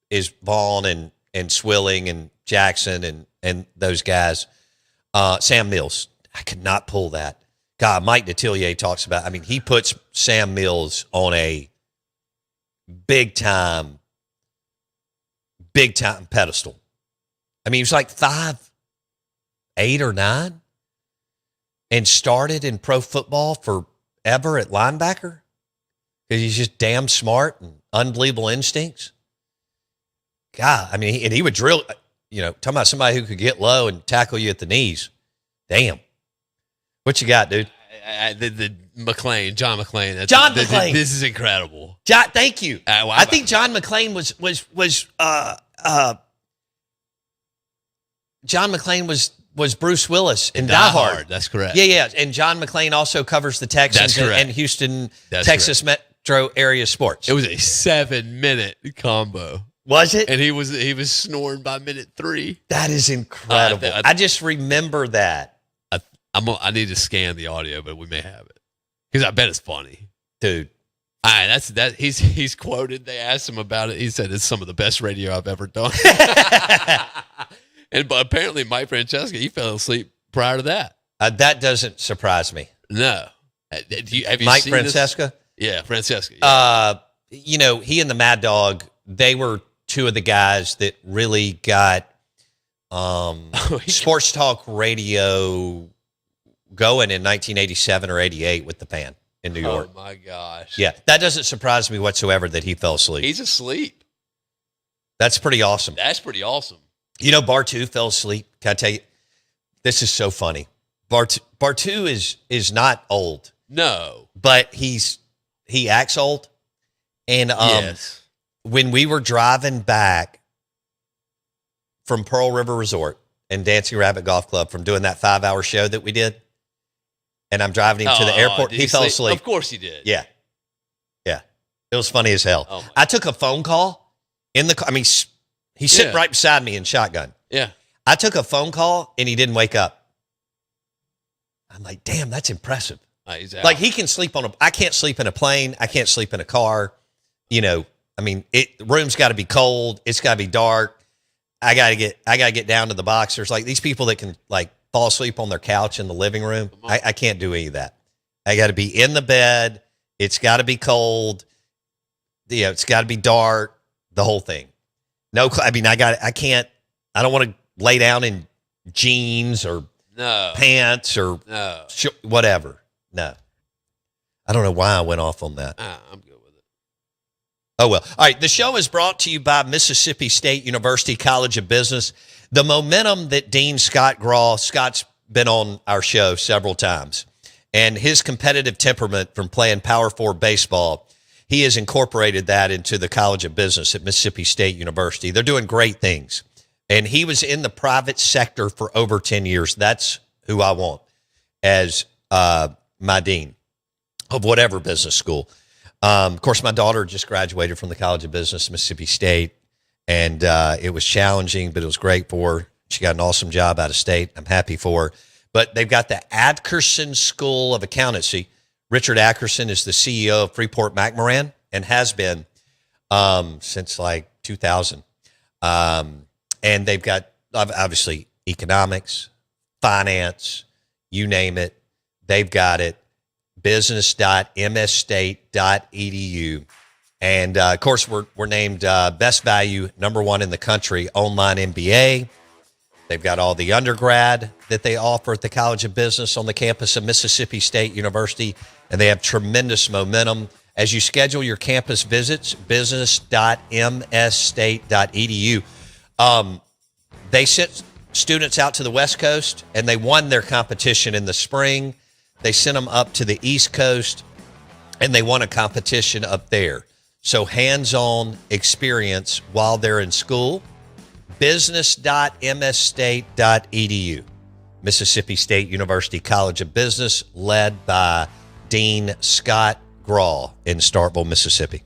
is Vaughn and Swilling and Jackson and those guys. Sam Mills. I could not pull that. God, Mike Detillier talks about, I mean, he puts Sam Mills on a big time pedestal. I mean, he was like 5'8" or 9 and started in pro football forever at linebacker because he's just damn smart and unbelievable instincts. God, I mean, and he would drill, talking about somebody who could get low and tackle you at the knees. Damn. What you got, dude? The McClain, John McClain. John McClain. This is incredible. John, thank you. Well, I think John McClain was Bruce Willis in Die Hard. That's correct. Yeah. And John McClain also covers the Texans and Houston, Texas metro area sports. It was a 7-minute combo. Was it? And he was snoring by minute 3. That is incredible. I just remember that. I need to scan the audio, but we may have it because I bet it's funny, dude. All right, that's he's quoted. They asked him about it. He said it's some of the best radio I've ever done. But apparently, Mike Francesca, he fell asleep prior to that. That doesn't surprise me. No, have you Mike seen Francesca? This? Yeah, Francesca. Yeah. He and the Mad Dog, they were two of the guys that really got sports talk radio going in 1987 or 88 with the Fan in New York. Oh my gosh. Yeah, that doesn't surprise me whatsoever that he fell asleep. He's asleep. That's pretty awesome. That's pretty awesome. Bartu fell asleep. Can I tell you? This is so funny. Bartu is not old. No. But he acts old. And yes. When we were driving back from Pearl River Resort and Dancing Rabbit Golf Club from doing that 5-hour show that we did, and I'm driving him to the airport, he fell asleep. Of course he did. Yeah. It was funny as hell. Oh I took a phone call in the car. I mean, he's sitting right beside me in shotgun. Yeah. I took a phone call and he didn't wake up. I'm like, damn, that's impressive. He's out. Like he can sleep I can't sleep in a plane. I can't sleep in a car. The room's got to be cold. It's got to be dark. I got to get down to the boxers. Like these people that can like fall asleep on their couch in the living room. I can't do any of that. I got to be in the bed. It's got to be cold. It's got to be dark. The whole thing. No, I don't want to lay down in jeans or pants or whatever. No. I don't know why I went off on that. I'm good with it. Oh, well. All right. The show is brought to you by Mississippi State University College of Business. The momentum that Dean Scott Graw, Scott's been on our show several times, and his competitive temperament from playing Power 4 baseball, he has incorporated that into the College of Business at Mississippi State University. They're doing great things. And he was in the private sector for over 10 years. That's who I want as my dean of whatever business school. Of course, my daughter just graduated from the College of Business, Mississippi State, and it was challenging, but it was great for her. She got an awesome job out of state. I'm happy for her. But they've got the Atkerson School of Accountancy. Richard Atkerson is the CEO of Freeport McMoran and has been since like 2000. And they've got, obviously, economics, finance, you name it. They've got it. business.msstate.edu. And, of course, we're named Best Value, #1 in the country, online MBA. They've got all the undergrad that they offer at the College of Business on the campus of Mississippi State University, and they have tremendous momentum. As you schedule your campus visits, business.msstate.edu. They sent students out to the West Coast, and they won their competition in the spring. They sent them up to the East Coast, and they won a competition up there. So hands-on experience while they're in school. Business.msstate.edu. Mississippi State University College of Business, led by Dean Scott Graw in Starkville, Mississippi.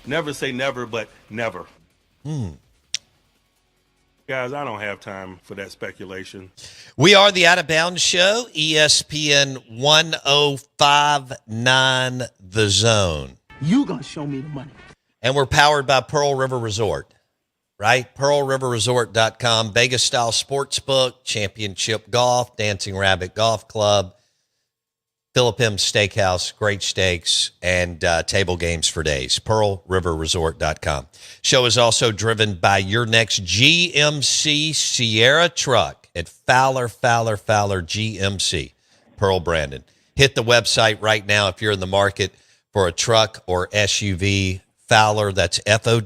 Never say never, but never. Guys, I don't have time for that speculation. We are the Out of Bounds Show, ESPN 1059 The Zone. You gonna show me the money. And we're powered by Pearl River Resort, right? PearlRiverResort.com, Vegas-style sportsbook, championship golf, Dancing Rabbit Golf Club, Philip M. Steakhouse, great steaks, and table games for days. PearlRiverResort.com. Show is also driven by your next GMC Sierra truck at Fowler GMC. Pearl Brandon. Hit the website right now if you're in the market for a truck or SUV. Fowler, that's Fowler,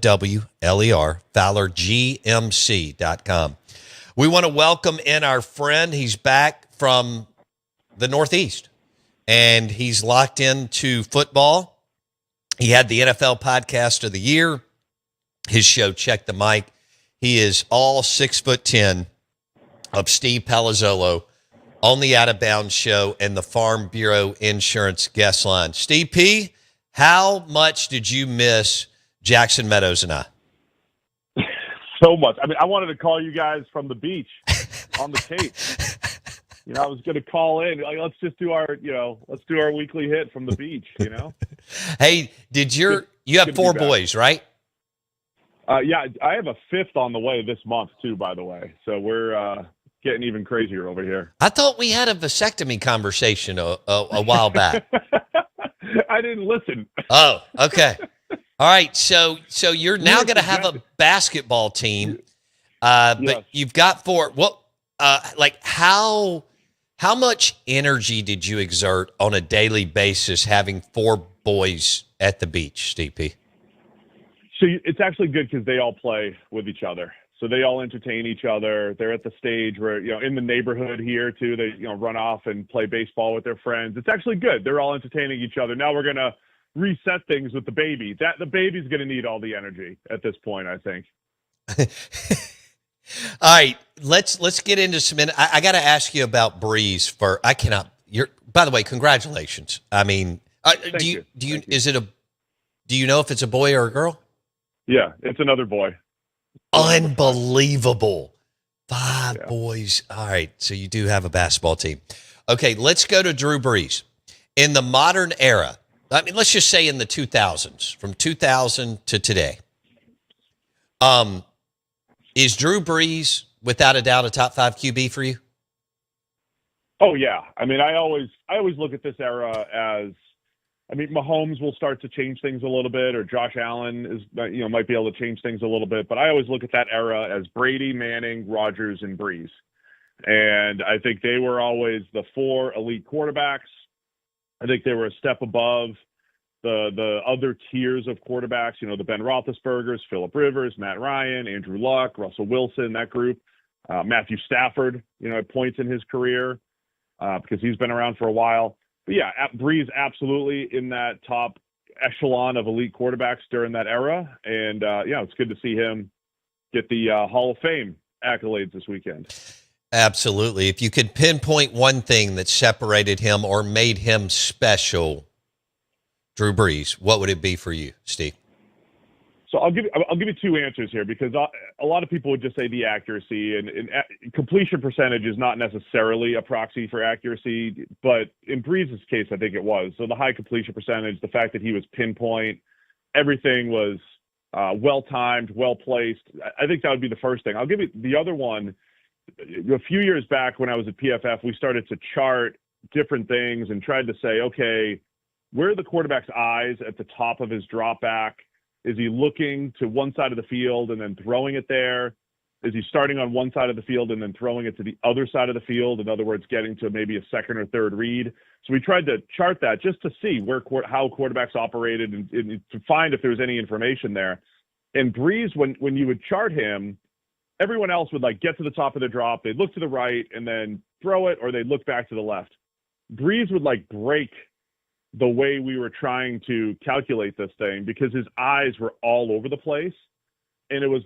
FowlerGMC.com. We want to welcome in our friend. He's back from the Northeast, and he's locked into football. He had the NFL Podcast of the Year. His show, Check the Mic. He is all 6'10" of Steve Palazzolo on the Out of Bounds Show and the Farm Bureau Insurance Guest Line. Steve P., how much did you miss Jackson Meadows and I? So much. I mean, I wanted to call you guys from the beach on the Cape. I was going to call in. Like, let's do our weekly hit from the beach. Hey, you have 4 boys, right? Yeah, I have a 5th on the way this month too, by the way. So we're getting even crazier over here. I thought we had a vasectomy conversation a while back. I didn't listen. Oh, okay. All right. So you're now going to have a basketball team, but Yes. you've got 4. What, how much energy did you exert on a daily basis having 4 boys at the beach, Steve P? So it's actually good because they all play with each other. So they all entertain each other. They're at the stage where, in the neighborhood here too, they, run off and play baseball with their friends. It's actually good. They're all entertaining each other. Now we're going to reset things with the baby. The baby's going to need all the energy at this point, I think. All right, let's get into some. I got to ask you about Breeze for. I cannot. By the way, congratulations. I mean, do you do you know if it's a boy or a girl? Yeah, it's another boy. Unbelievable. 5 boys. All right, so you do have a basketball team. Okay, let's go to Drew Brees. In the modern era, I mean, let's just say in the 2000s, from 2000 to today, is Drew Brees, without a doubt, a top 5 QB for you? Oh, yeah. I mean, I always look at this era as, Mahomes will start to change things a little bit, or Josh Allen might be able to change things a little bit. But I always look at that era as Brady, Manning, Rodgers, and Brees. And I think they were always the 4 elite quarterbacks. I think they were a step above the other tiers of quarterbacks, the Ben Roethlisbergers, Phillip Rivers, Matt Ryan, Andrew Luck, Russell Wilson, that group. Matthew Stafford, at points in his career because he's been around for a while. But yeah, Brees absolutely in that top echelon of elite quarterbacks during that era. And, it's good to see him get the Hall of Fame accolades this weekend. Absolutely. If you could pinpoint one thing that separated him or made him special, Drew Brees, what would it be for you, Steve? So I'll give you 2 answers here, because a lot of people would just say the accuracy, and completion percentage is not necessarily a proxy for accuracy, but in Brees' case, I think it was. So the high completion percentage, the fact that he was pinpoint, everything was well-timed, well-placed. I think that would be the first thing. I'll give you the other one. A few years back when I was at PFF, we started to chart different things and tried to say, okay, where are the quarterback's eyes at the top of his drop back? Is he looking to one side of the field and then throwing it there? Is he starting on one side of the field and then throwing it to the other side of the field? In other words, getting to maybe a second or third read. So we tried to chart that just to see how quarterbacks operated and to find if there was any information there. And Brees, when you would chart him, everyone else would get to the top of the drop. They'd look to the right and then throw it, or they'd look back to the left. Brees would break the way we were trying to calculate this thing, because his eyes were all over the place, and it was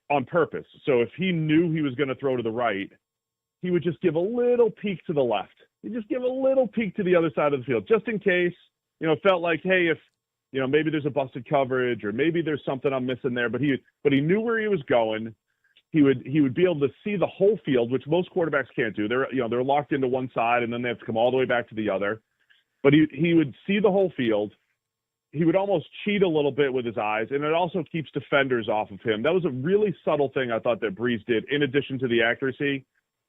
on purpose. So if he knew he was going to throw to the right, he would just give a little peek to the left, you just give a little peek to the other side of the field, just in case, it felt like, hey, if, maybe there's a busted coverage or maybe there's something I'm missing there, but he knew where he was going. He would be able to see the whole field, which most quarterbacks can't do. They're locked into one side and then they have to come all the way back to the other. But he would see the whole field. He would almost cheat a little bit with his eyes, and it also keeps defenders off of him. That was a really subtle thing I thought that Brees did, in addition to the accuracy,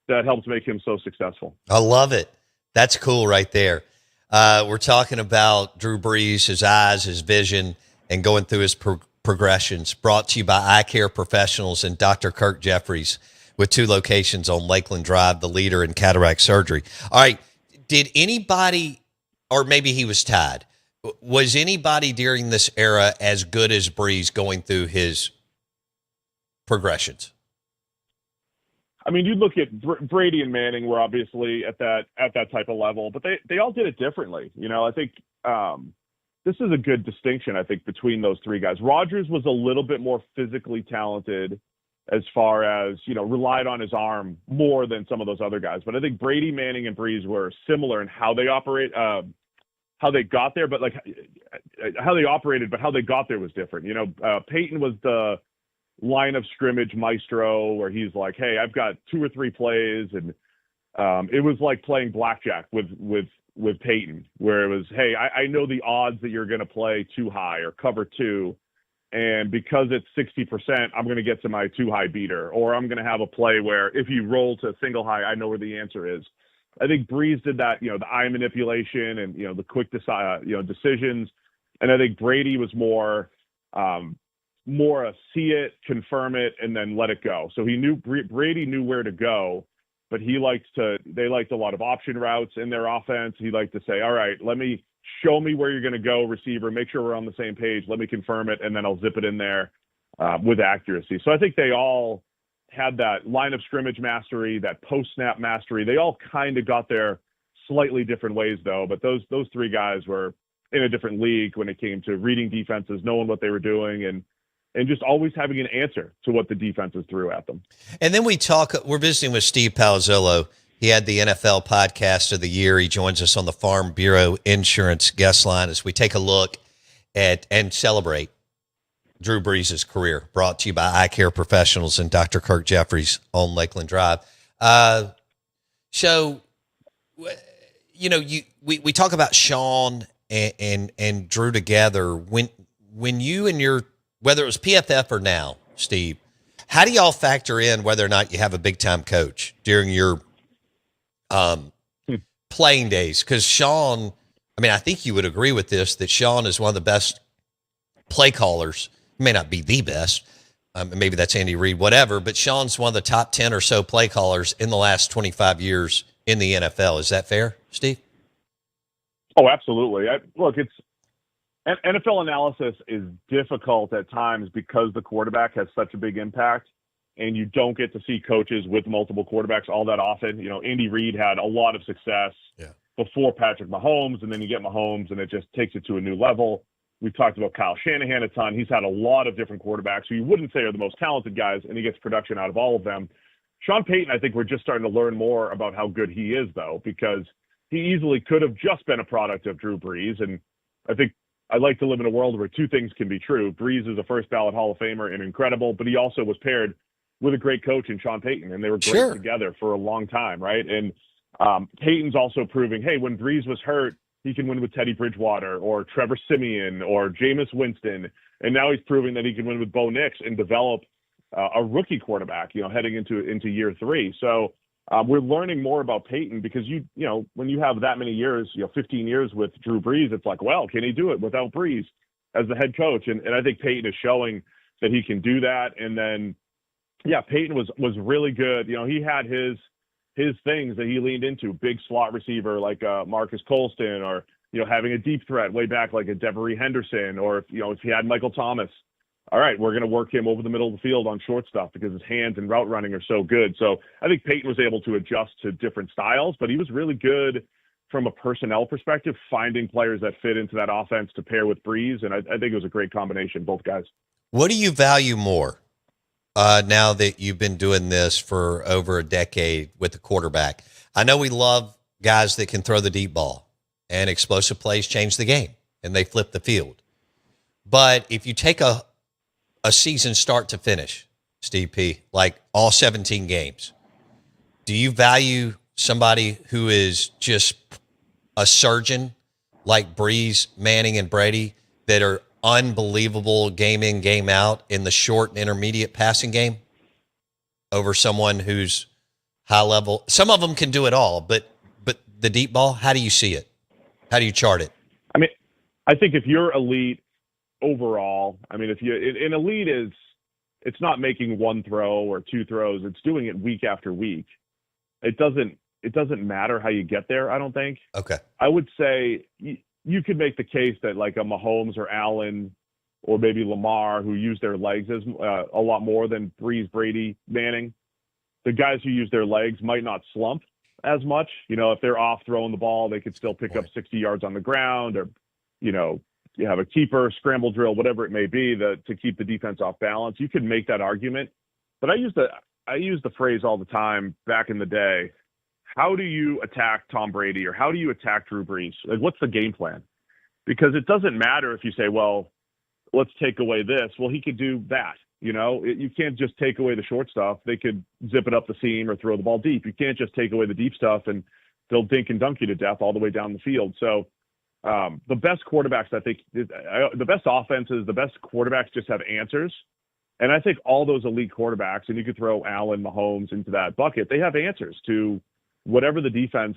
that helps make him so successful. I love it. That's cool right there. We're talking about Drew Brees, his eyes, his vision, and going through his progressions. Brought to you by Eye Care Professionals and Dr. Kirk Jeffries, with 2 locations on Lakeland Drive, the leader in cataract surgery. All right, did anybody, or maybe he was tied, was anybody during this era as good as Brees going through his progressions? I mean, you look at Brady and Manning were obviously at that type of level, but they all did it differently. I think this is a good distinction, I think, between those 3 guys. Rodgers was a little bit more physically talented as far as, relied on his arm more than some of those other guys. But I think Brady, Manning, and Brees were similar in how they operate, how they got there, but how they operated, but how they got there was different. Peyton was the line of scrimmage maestro where he's like, hey, I've got 2 or 3 plays. And it was like playing blackjack with Peyton, where it was, hey, I know the odds that you're going to play too high or cover 2. And because it's 60%, I'm going to get to my too high beater, or I'm going to have a play where if you roll to single high, I know where the answer is. I think Brees did that, the eye manipulation and, the quick decisions. And I think Brady was more a see it, confirm it, and then let it go. So Brady knew where to go, but they liked a lot of option routes in their offense. He liked to say, all right, show me where you're going to go, receiver, make sure we're on the same page. Let me confirm it. And then I'll zip it in there with accuracy. So I think they all had that line of scrimmage mastery, that post-snap mastery. They all kind of got there slightly different ways, though. But those 3 guys were in a different league when it came to reading defenses, knowing what they were doing, and just always having an answer to what the defenses threw at them. And then we're visiting with Steve Palazzolo. He had the NFL Podcast of the Year. He joins us on the Farm Bureau Insurance guest line as we take a look at and celebrate Drew Brees' career, brought to you by Eye Care Professionals and Dr. Kirk Jeffries on Lakeland Drive. So, we talk about Sean and Drew together. When you and whether it was PFF or now, Steve, how do y'all factor in whether or not you have a big time coach during your playing days? Because Sean, I think you would agree with this, that Sean is one of the best play callers. May not be the best. Maybe that's Andy Reid, whatever. But Sean's one of the top 10 or so play callers in the last 25 years in the NFL. Is that fair, Steve? Oh, absolutely. Look, NFL analysis is difficult at times because the quarterback has such a big impact, and you don't get to see coaches with multiple quarterbacks all that often. Andy Reid had a lot of success before Patrick Mahomes, and then you get Mahomes, and it just takes it to a new level. We've talked about Kyle Shanahan a ton. He's had a lot of different quarterbacks who you wouldn't say are the most talented guys, and he gets production out of all of them. Sean Payton, I think we're just starting to learn more about how good he is, though, because he easily could have just been a product of Drew Brees. And I think I'd like to live in a world where 2 things can be true. Brees is a first-ballot Hall of Famer and incredible, but he also was paired with a great coach in Sean Payton, and they were great together for a long time, right? And Payton's also proving, hey, when Brees was hurt, he can win with Teddy Bridgewater or Trevor Siemian or Jameis Winston. And now he's proving that he can win with Bo Nix and develop a rookie quarterback, heading into year 3. So we're learning more about Peyton because when you have that many years, 15 years with Drew Brees, it's like, well, can he do it without Brees as the head coach? And I think Peyton is showing that he can do that. And then, Peyton was really good. He had his things that he leaned into, big slot receiver like Marcus Colston, or having a deep threat way back like a Devery Henderson, or if he had Michael Thomas. All right, we're going to work him over the middle of the field on short stuff because his hands and route running are so good. So I think Peyton was able to adjust to different styles, but he was really good from a personnel perspective, finding players that fit into that offense to pair with Brees. And I think it was a great combination, both guys. What do you value more now that you've been doing this for over a decade with the quarterback? I know we love guys that can throw the deep ball, and explosive plays change the game, and they flip the field. But if you take a season start to finish, Steve P., like all 17 games, do you value somebody who is just a surgeon like Breeze, Manning, and Brady that are unbelievable game in, game out in the short and intermediate passing game over someone who's high level? Some of them can do it all, but the deep ball, how do you see it? How do you chart it? I mean, I think if you're elite overall, I mean, if you an elite is, it's not making one throw or two throws, it's doing it week after week. It doesn't matter how you get there, I don't think. Okay. I would say you could make the case that like a Mahomes or Allen or maybe Lamar, who use their legs as a lot more than Breeze, Brady, Manning, the guys who use their legs might not slump as much. You know, if they're off throwing the ball, they could still pick up 60 yards on the ground, or, you know, you have a keeper, scramble drill, whatever it may be, to keep the defense off balance. You could make that argument. But I use the phrase all the time back in the day: how do you attack Tom Brady, or how do you attack Drew Brees? Like, what's the game plan? Because it doesn't matter if you say, well, let's take away this. Well, he could do that. You know, you can't just take away the short stuff. They could zip it up the seam or throw the ball deep. You can't just take away the deep stuff and they'll dink and dunk you to death all the way down the field. So the best quarterbacks, I think, the best offenses, the best quarterbacks just have answers. And I think all those elite quarterbacks, and you could throw Allen, Mahomes into that bucket, they have answers to whatever the defense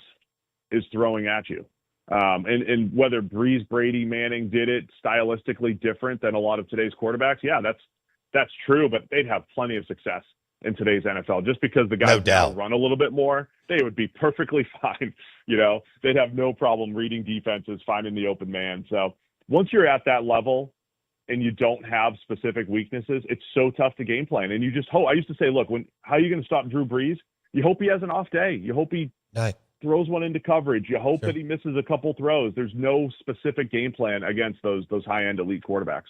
is throwing at you. And whether Breeze, Brady, Manning did it stylistically different than a lot of today's quarterbacks, yeah, that's true, but they'd have plenty of success in today's NFL. Just because the guys now run a little bit more, they would be perfectly fine. You know, they'd have no problem reading defenses, finding the open man. So once you're at that level and you don't have specific weaknesses, it's so tough to game plan. And you just hope. I used to say, look, how are you going to stop Drew Brees? You hope he has an off day. You hope he throws one into coverage. You hope that he misses a couple throws. There's no specific game plan against those high-end elite quarterbacks.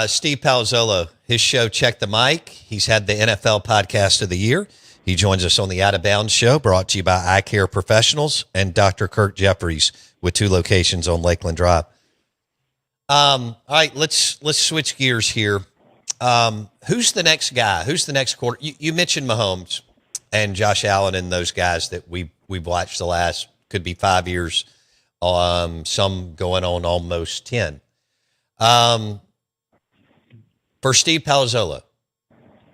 Steve Palazzolo, his show, Check the Mic. He's had the NFL Podcast of the Year. He joins us on the Out of Bounds Show, brought to you by Eye Care Professionals and Dr. Kirk Jeffries, with 2 locations on Lakeland Drive. All right, let's switch gears here. Who's the next guy? Who's the next quarter? You mentioned Mahomes and Josh Allen and those guys that we've watched the last, could be 5 years, some going on almost 10. For Steve Palazzolo,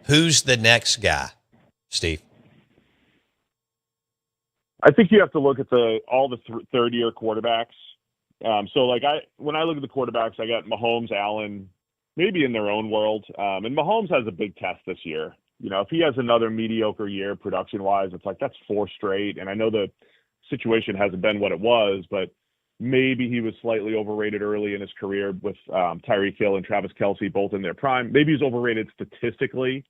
who's the next guy, Steve? I think you have to look at all the third-year quarterbacks. So, when I look at the quarterbacks, I got Mahomes, Allen, maybe in their own world. And Mahomes has a big test this year. You know, if he has another mediocre year production-wise, it's like that's 4 straight. And I know the situation hasn't been what it was, but maybe he was slightly overrated early in his career with Tyreek Hill and Travis Kelce both in their prime. Maybe he's overrated statistically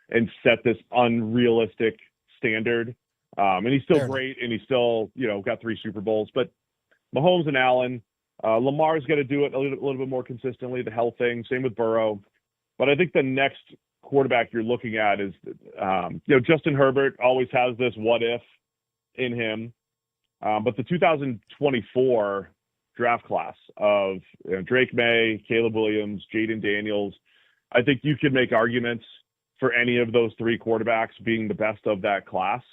and set this unrealistic standard. And he's still great, and he's still, got 3 Super Bowls. But Mahomes and Allen, Lamar's got to do it a little bit more consistently, the health thing. Same with Burrow. But I think the next quarterback you're looking at is, Justin Herbert always has this what if in him. But the 2024 draft class of Drake May, Caleb Williams, Jaden Daniels, I think you could make arguments for any of those 3 quarterbacks being the best of that class,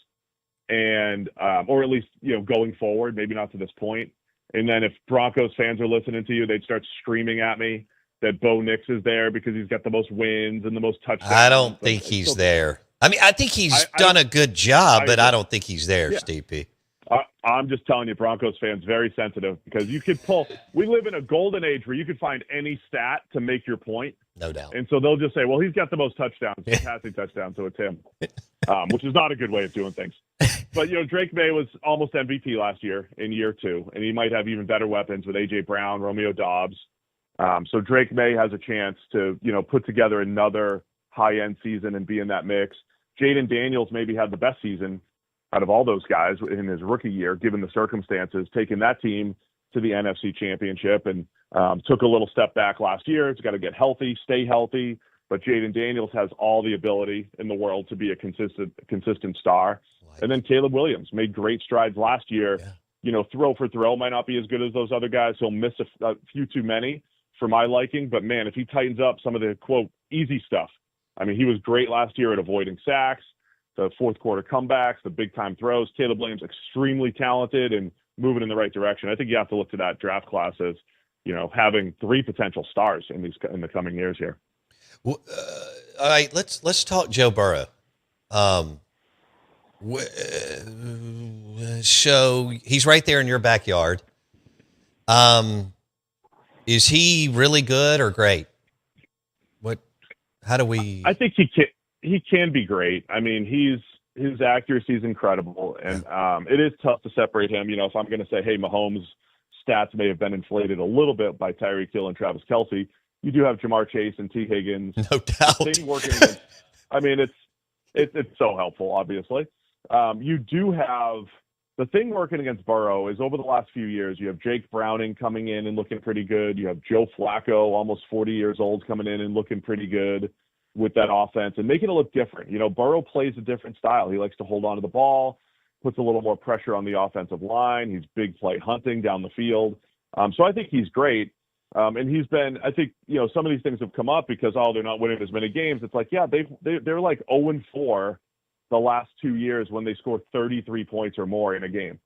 and or at least going forward, maybe not to this point. And then if Broncos fans are listening to you, they'd start screaming at me that Bo Nix is there because he's got the most wins and the most touchdowns. I don't think he's there. I mean, I think he's done a good job, but I don't think he's there, Steve P. I'm just telling you, Broncos fans, very sensitive, because you could we live in a golden age where you could find any stat to make your point. No doubt. And so they'll just say, well, he's got the most touchdowns, passing touchdowns, so it's him, which is not a good way of doing things. But, Drake May was almost MVP last year in year 2, and he might have even better weapons with A.J. Brown, Romeo Dobbs. So Drake May has a chance to, put together another high-end season and be in that mix. Jaden Daniels maybe had the best season out of all those guys in his rookie year, given the circumstances, taking that team to the NFC Championship, and took a little step back last year. It's got to get healthy, stay healthy. but Jaden Daniels has all the ability in the world to be a consistent star. And then Caleb Williams made great strides last year. Yeah. You know, throw for throw might not be as good as those other guys. He'll miss a few too many for my liking. But, man, if he tightens up some of the, quote, easy stuff. I mean, he was great last year at avoiding sacks, the fourth quarter comebacks, the big-time throws. Caleb Williams, extremely talented and moving in the right direction. I think you have to look to that draft class as, you know, having 3 potential stars in the coming years here. Well, all right, let's talk Joe Burrow. So he's right there in your backyard. Is he really good or great? How do we? I think he can be great. I mean, his accuracy is incredible, and it is tough to separate him. You know, if I'm going to say, hey, Mahomes' stats may have been inflated a little bit by Tyreek Hill and Travis Kelce, you do have Jamar Chase and T. Higgins. No doubt. The thing working against, I mean, it's so helpful, obviously. You do have the thing working against Burrow is over the last few years, you have Jake Browning coming in and looking pretty good. You have Joe Flacco, almost 40 years old, coming in and looking pretty good with that offense and making it look different. You know, Burrow plays a different style. He likes to hold on to the ball, puts a little more pressure on the offensive line. He's big play hunting down the field. So I think he's great. And he's been, I think, you know, some of these things have come up because, they're not winning as many games. It's like, yeah, they're like 0-4 the last 2 years when they score 33 points or more in a game.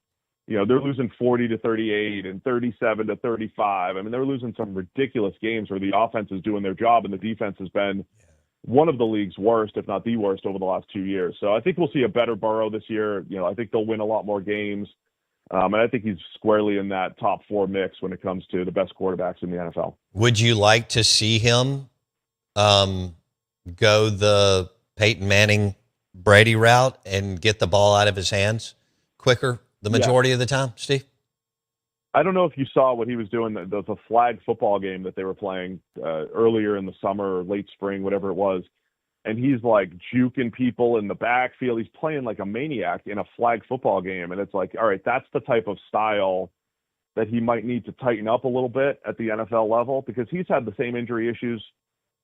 You know, they're losing 40-38 and 37-35. I mean, they're losing some ridiculous games where the offense is doing their job and the defense has been one of the league's worst, if not the worst, over the last 2 years. So I think we'll see a better Burrow this year. You know, I think they'll win a lot more games. And I think he's squarely in that top 4 mix when it comes to the best quarterbacks in the NFL. Would you like to see him go the Peyton Manning Brady route and get the ball out of his hands quicker the majority of the time, Steve? I don't know if you saw what he was doing, the flag football game that they were playing earlier in the summer or late spring, whatever it was. And he's like juking people in the backfield. He's playing like a maniac in a flag football game. And it's like, all right, that's the type of style that he might need to tighten up a little bit at the NFL level, because he's had the same injury issues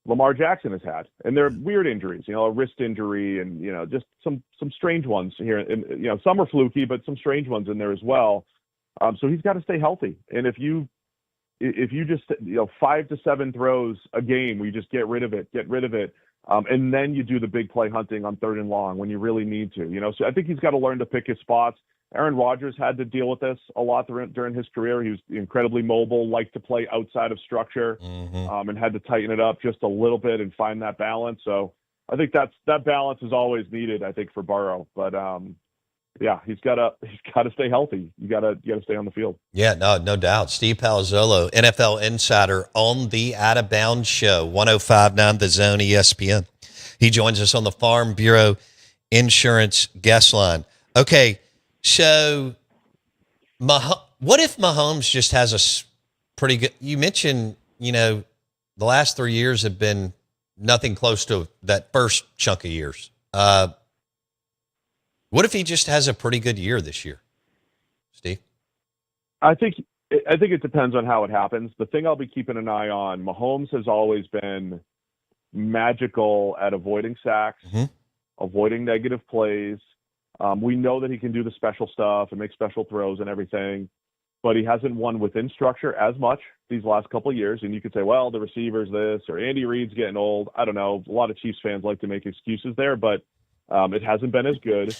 Lamar Jackson has had. And they're weird injuries, you know, a wrist injury and, you know, just some strange ones here. And, you know, some are fluky, but some strange ones in there as well. So he's got to stay healthy. And if you just, you know, 5 to 7 throws a game, we just get rid of it. And then you do the big play hunting on 3rd and long when you really need to, you know. So I think he's got to learn to pick his spots. Aaron Rodgers had to deal with this a lot during his career. He was incredibly mobile, liked to play outside of structure, and had to tighten it up just a little bit and find that balance. So I think that balance is always needed, I think, for Burrow. But yeah, he's got to stay healthy. You got to stay on the field. Yeah, no doubt. Steve Palazzolo, NFL insider on the Out of Bounds Show, 105.9 The Zone ESPN. He joins us on the Farm Bureau Insurance guest line. Okay, so what if Mahomes just has a pretty good? You mentioned, you know, the last 3 years have been nothing close to that first chunk of years. What if he just has a pretty good year this year, Steve? I think it depends on how it happens. The thing I'll be keeping an eye on, Mahomes has always been magical at avoiding sacks, avoiding negative plays. We know that he can do the special stuff and make special throws and everything, but he hasn't won within structure as much these last couple of years. And you could say, well, the receiver's this, or Andy Reid's getting old. I don't know. A lot of Chiefs fans like to make excuses there, but it hasn't been as good.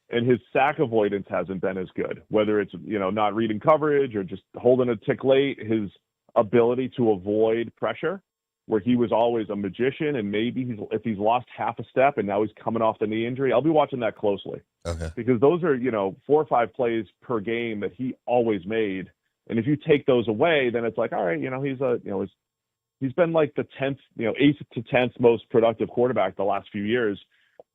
And his sack avoidance hasn't been as good, whether it's, you know, not reading coverage or just holding a tick late. His ability to avoid pressure, where he was always a magician, and maybe if he's lost half a step and now he's coming off the knee injury, I'll be watching that closely. Okay. Because those are, you know, 4 or 5 plays per game that he always made. And if you take those away, then it's like, all right, you know, he's been like the 10th, you know, 8th to 10th most productive quarterback the last few years,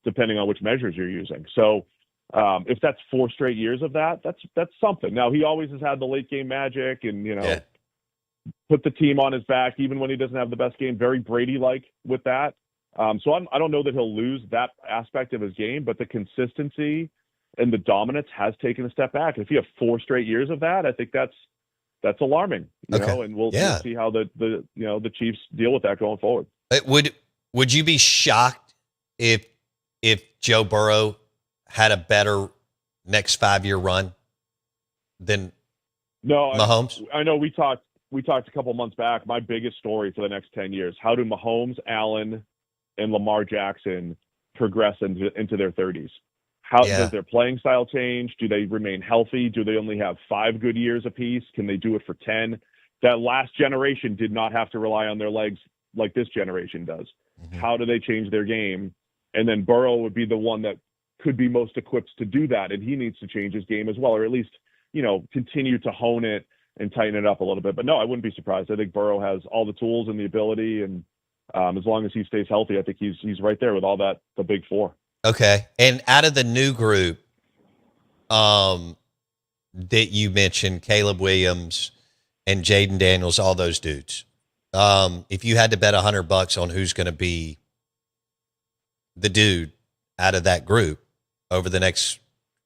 depending on which measures you're using. So if that's 4 straight years of that, that's something. Now, he always has had the late game magic and, you know, put the team on his back even when he doesn't have the best game. Very Brady-like with that. So I don't know that he'll lose that aspect of his game, but the consistency and the dominance has taken a step back. If you have 4 straight years of that, I think that's alarming. You know, and we'll see how the Chiefs deal with that going forward. would you be shocked if Joe Burrow had a better next 5-year run than Mahomes? I know we talked a couple months back. My biggest story for the next 10 years: how do Mahomes, Allen, and Lamar Jackson progress into their 30s? How does their playing style change? Do they remain healthy? Do they only have 5 good years apiece? Can they do it for 10? That last generation did not have to rely on their legs like this generation does. Mm-hmm. How do they change their game? And then Burrow would be the one that could be most equipped to do that, and he needs to change his game as well, or at least, continue to hone it and tighten it up a little bit. But no, I wouldn't be surprised. I think Burrow has all the tools and the ability, and as long as he stays healthy, I think he's right there with all the big four. Okay. And out of the new group that you mentioned, Caleb Williams and Jaden Daniels, all those dudes, if you had to bet $100 on who's going to be the dude out of that group over the next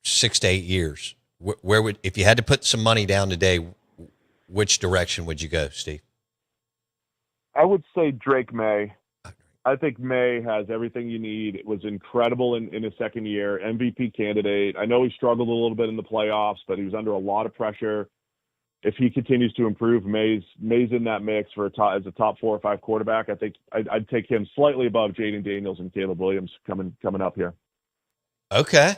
6 to 8 years, where would, if you had to put some money down today, which direction would you go, Steve? I would say Drake May. I think May has everything you need. It was incredible in his second year, MVP candidate. I know he struggled a little bit in the playoffs, but he was under a lot of pressure. If he continues to improve, May's in that mix as a top 4 or 5 quarterback. I think I'd take him slightly above Jaden Daniels and Caleb Williams coming up here. Okay.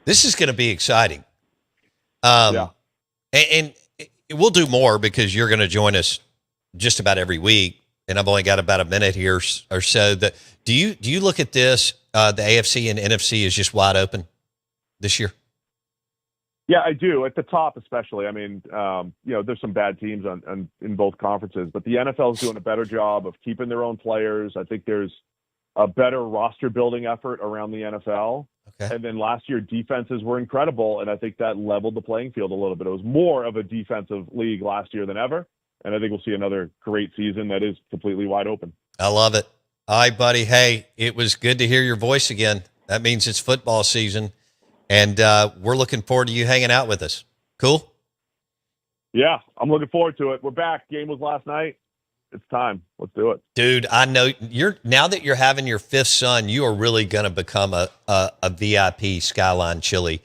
This is going to be exciting. And we'll do more because you're going to join us just about every week, and I've only got about a minute here or so. Do you look at this, the AFC and NFC is just wide open this year? Yeah, I do. At the top, especially. I mean, there's some bad teams in both conferences, but the NFL is doing a better job of keeping their own players. I think there's a better roster building effort around the NFL. Okay. And then last year, defenses were incredible, and I think that leveled the playing field a little bit. It was more of a defensive league last year than ever, and I think we'll see another great season that is completely wide open. I love it. All right, buddy. Hey, it was good to hear your voice again. That means it's football season. And we're looking forward to you hanging out with us. Cool? Yeah, I'm looking forward to it. We're back. Game was last night. It's time. Let's do it. Dude, I know now that you're having your 5th son, you are really going to become a VIP Skyline Chili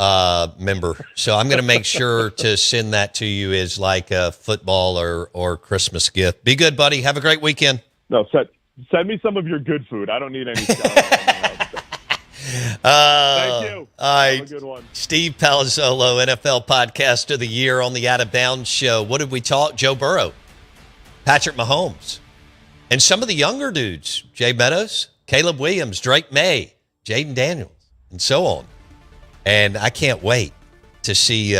member. So I'm going to make sure to send that to you as like a football or Christmas gift. Be good, buddy. Have a great weekend. No, send me some of your good food. I don't need any Skyline. Thank you. All right. Have a good one. Steve Palazzolo, NFL Podcast of the Year on the Out of Bounds Show. What did we talk? Joe Burrow, Patrick Mahomes, and some of the younger dudes, Jay Meadows, Caleb Williams, Drake May, Jaden Daniels, and so on. And I can't wait to see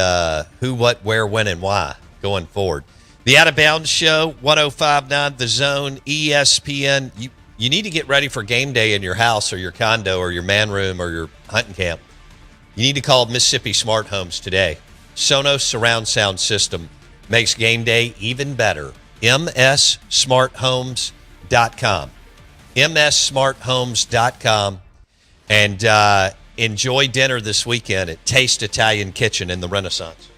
who, what, where, when, and why going forward. The Out of Bounds Show, 105.9 The Zone, ESPN. You need to get ready for game day in your house or your condo or your man room or your hunting camp. You need to call Mississippi Smart Homes today. Sonos surround sound system makes game day even better. MSSmartHomes.com. MSSmartHomes.com. And enjoy dinner this weekend at Taste Italian Kitchen in the Renaissance.